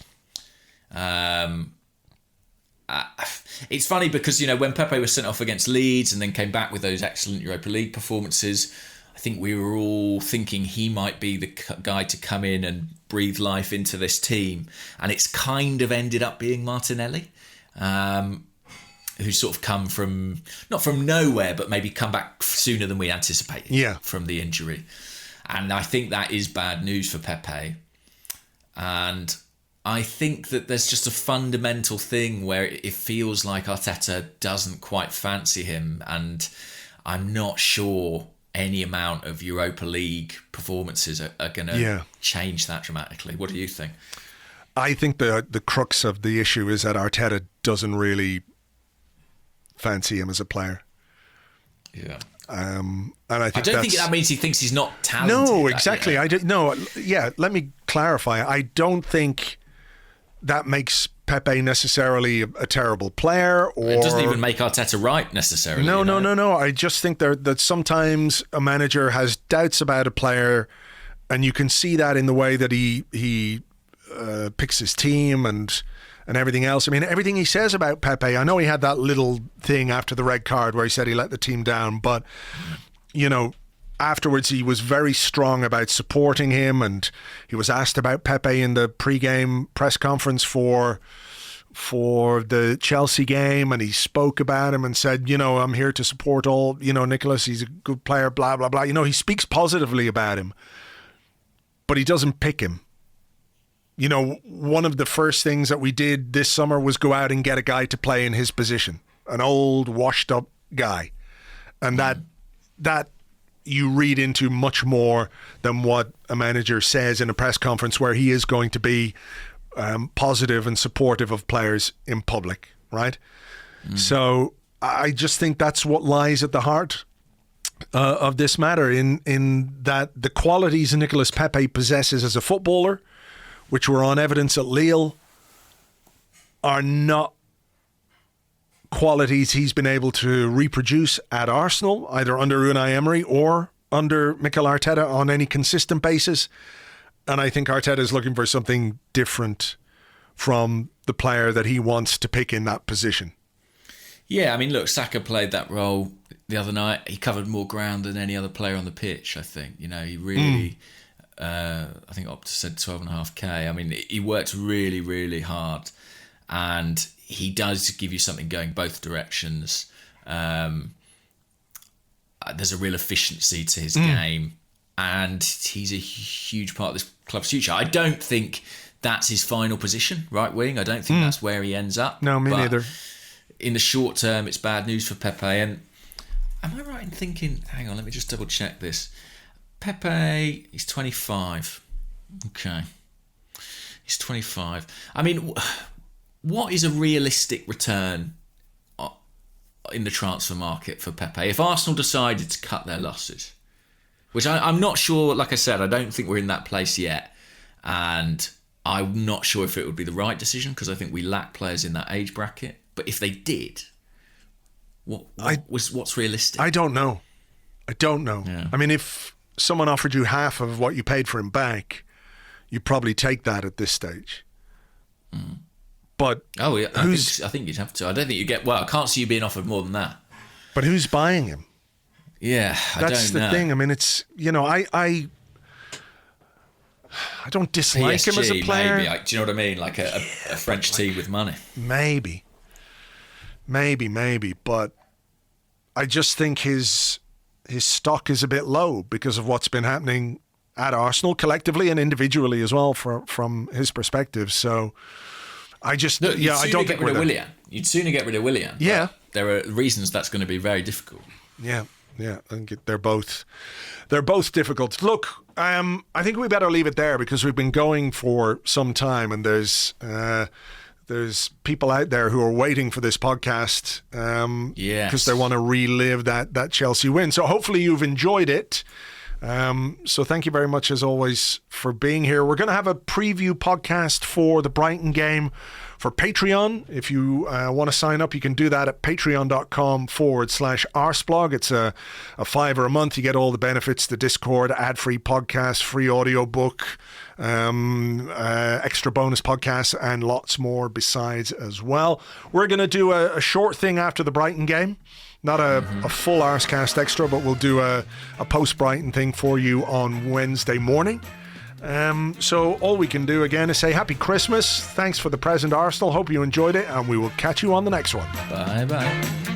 It's funny because, when Pepe was sent off against Leeds and then came back with those excellent Europa League performances, I think we were all thinking he might be the guy to come in and breathe life into this team. And it's kind of ended up being Martinelli, who's sort of come from, not from nowhere, but maybe come back sooner than we anticipated from the injury. And I think that is bad news for Pepe. And I think that there's just a fundamental thing where it feels like Arteta doesn't quite fancy him, and I'm not sure any amount of Europa League performances are going to change that dramatically. What do you think? I think the crux of the issue is that Arteta doesn't really fancy him as a player. Yeah. And I don't think that means he thinks he's not talented. No, exactly. Let me clarify. I don't think that makes Pepe necessarily a terrible player, or it doesn't even make Arteta right necessarily. No. I just think that sometimes a manager has doubts about a player, and you can see that in the way that he picks his team and everything else. Everything he says about Pepe, I know he had that little thing after the red card where he said he let the team down, but afterwards he was very strong about supporting him, and he was asked about Pepe in the pre-game press conference for the Chelsea game, and he spoke about him and said, I'm here to support all, Nicolas, he's a good player, blah, blah, blah. He speaks positively about him, but he doesn't pick him. One of the first things that we did this summer was go out and get a guy to play in his position, an old, washed-up guy. And that you read into much more than what a manager says in a press conference, where he is going to be positive and supportive of players in public, right? So I just think that's what lies at the heart of this matter, in that the qualities Nicolas Pepe possesses as a footballer, which were on evidence at Lille, are not qualities he's been able to reproduce at Arsenal, either under Unai Emery or under Mikel Arteta on any consistent basis. And I think Arteta is looking for something different from the player that he wants to pick in that position. Yeah, I mean, look, Xhaka played that role the other night. He covered more ground than any other player on the pitch, I think. He really, I think Opta said 12.5k. I mean, he worked really, really hard. And he does give you something going both directions. There's a real efficiency to his game. And he's a huge part of this club's future. I don't think that's his final position, right wing. I don't think that's where he ends up. No, me neither. In the short term, it's bad news for Pepe. And am I right in thinking, hang on, let me just double check this. Pepe, he's 25. Okay. He's 25. I mean, what is a realistic return in the transfer market for Pepe if Arsenal decided to cut their losses? Which I'm not sure, like I said, I don't think we're in that place yet. And I'm not sure if it would be the right decision, because I think we lack players in that age bracket. But if they did, what's realistic? I don't know. Yeah. I mean, if someone offered you half of what you paid for him back, you'd probably take that at this stage. But I think you'd have to. I don't think you get. Well, I can't see you being offered more than that. But who's buying him? Yeah, that's the thing. I mean, it's I don't dislike PSG, him as a player. Maybe. Do you know what I mean? Like a French team with money. Maybe. But I just think his stock is a bit low because of what's been happening at Arsenal collectively and individually as well from his perspective. So I just I don't get rid of Willian. You'd sooner get rid of Willian. Yeah, there are reasons that's going to be very difficult. Yeah, I think they're both difficult. Look, I think we better leave it there because we've been going for some time, and there's people out there who are waiting for this podcast because they want to relive that Chelsea win. So hopefully you've enjoyed it. So thank you very much as always for being here. We're going to have a preview podcast for the Brighton game for Patreon. If you want to sign up, you can do that at patreon.com/Arseblog. It's a $5 a month. You get all the benefits, the Discord, ad-free podcast, free audiobook, extra bonus podcasts, and lots more besides as well. We're going to do a short thing after the Brighton game. Not a full Arsecast Extra, but we'll do a post-Brighton thing for you on Wednesday morning. So all we can do again is say Happy Christmas. Thanks for the present, Arsenal. Hope you enjoyed it, and we will catch you on the next one. Bye-bye.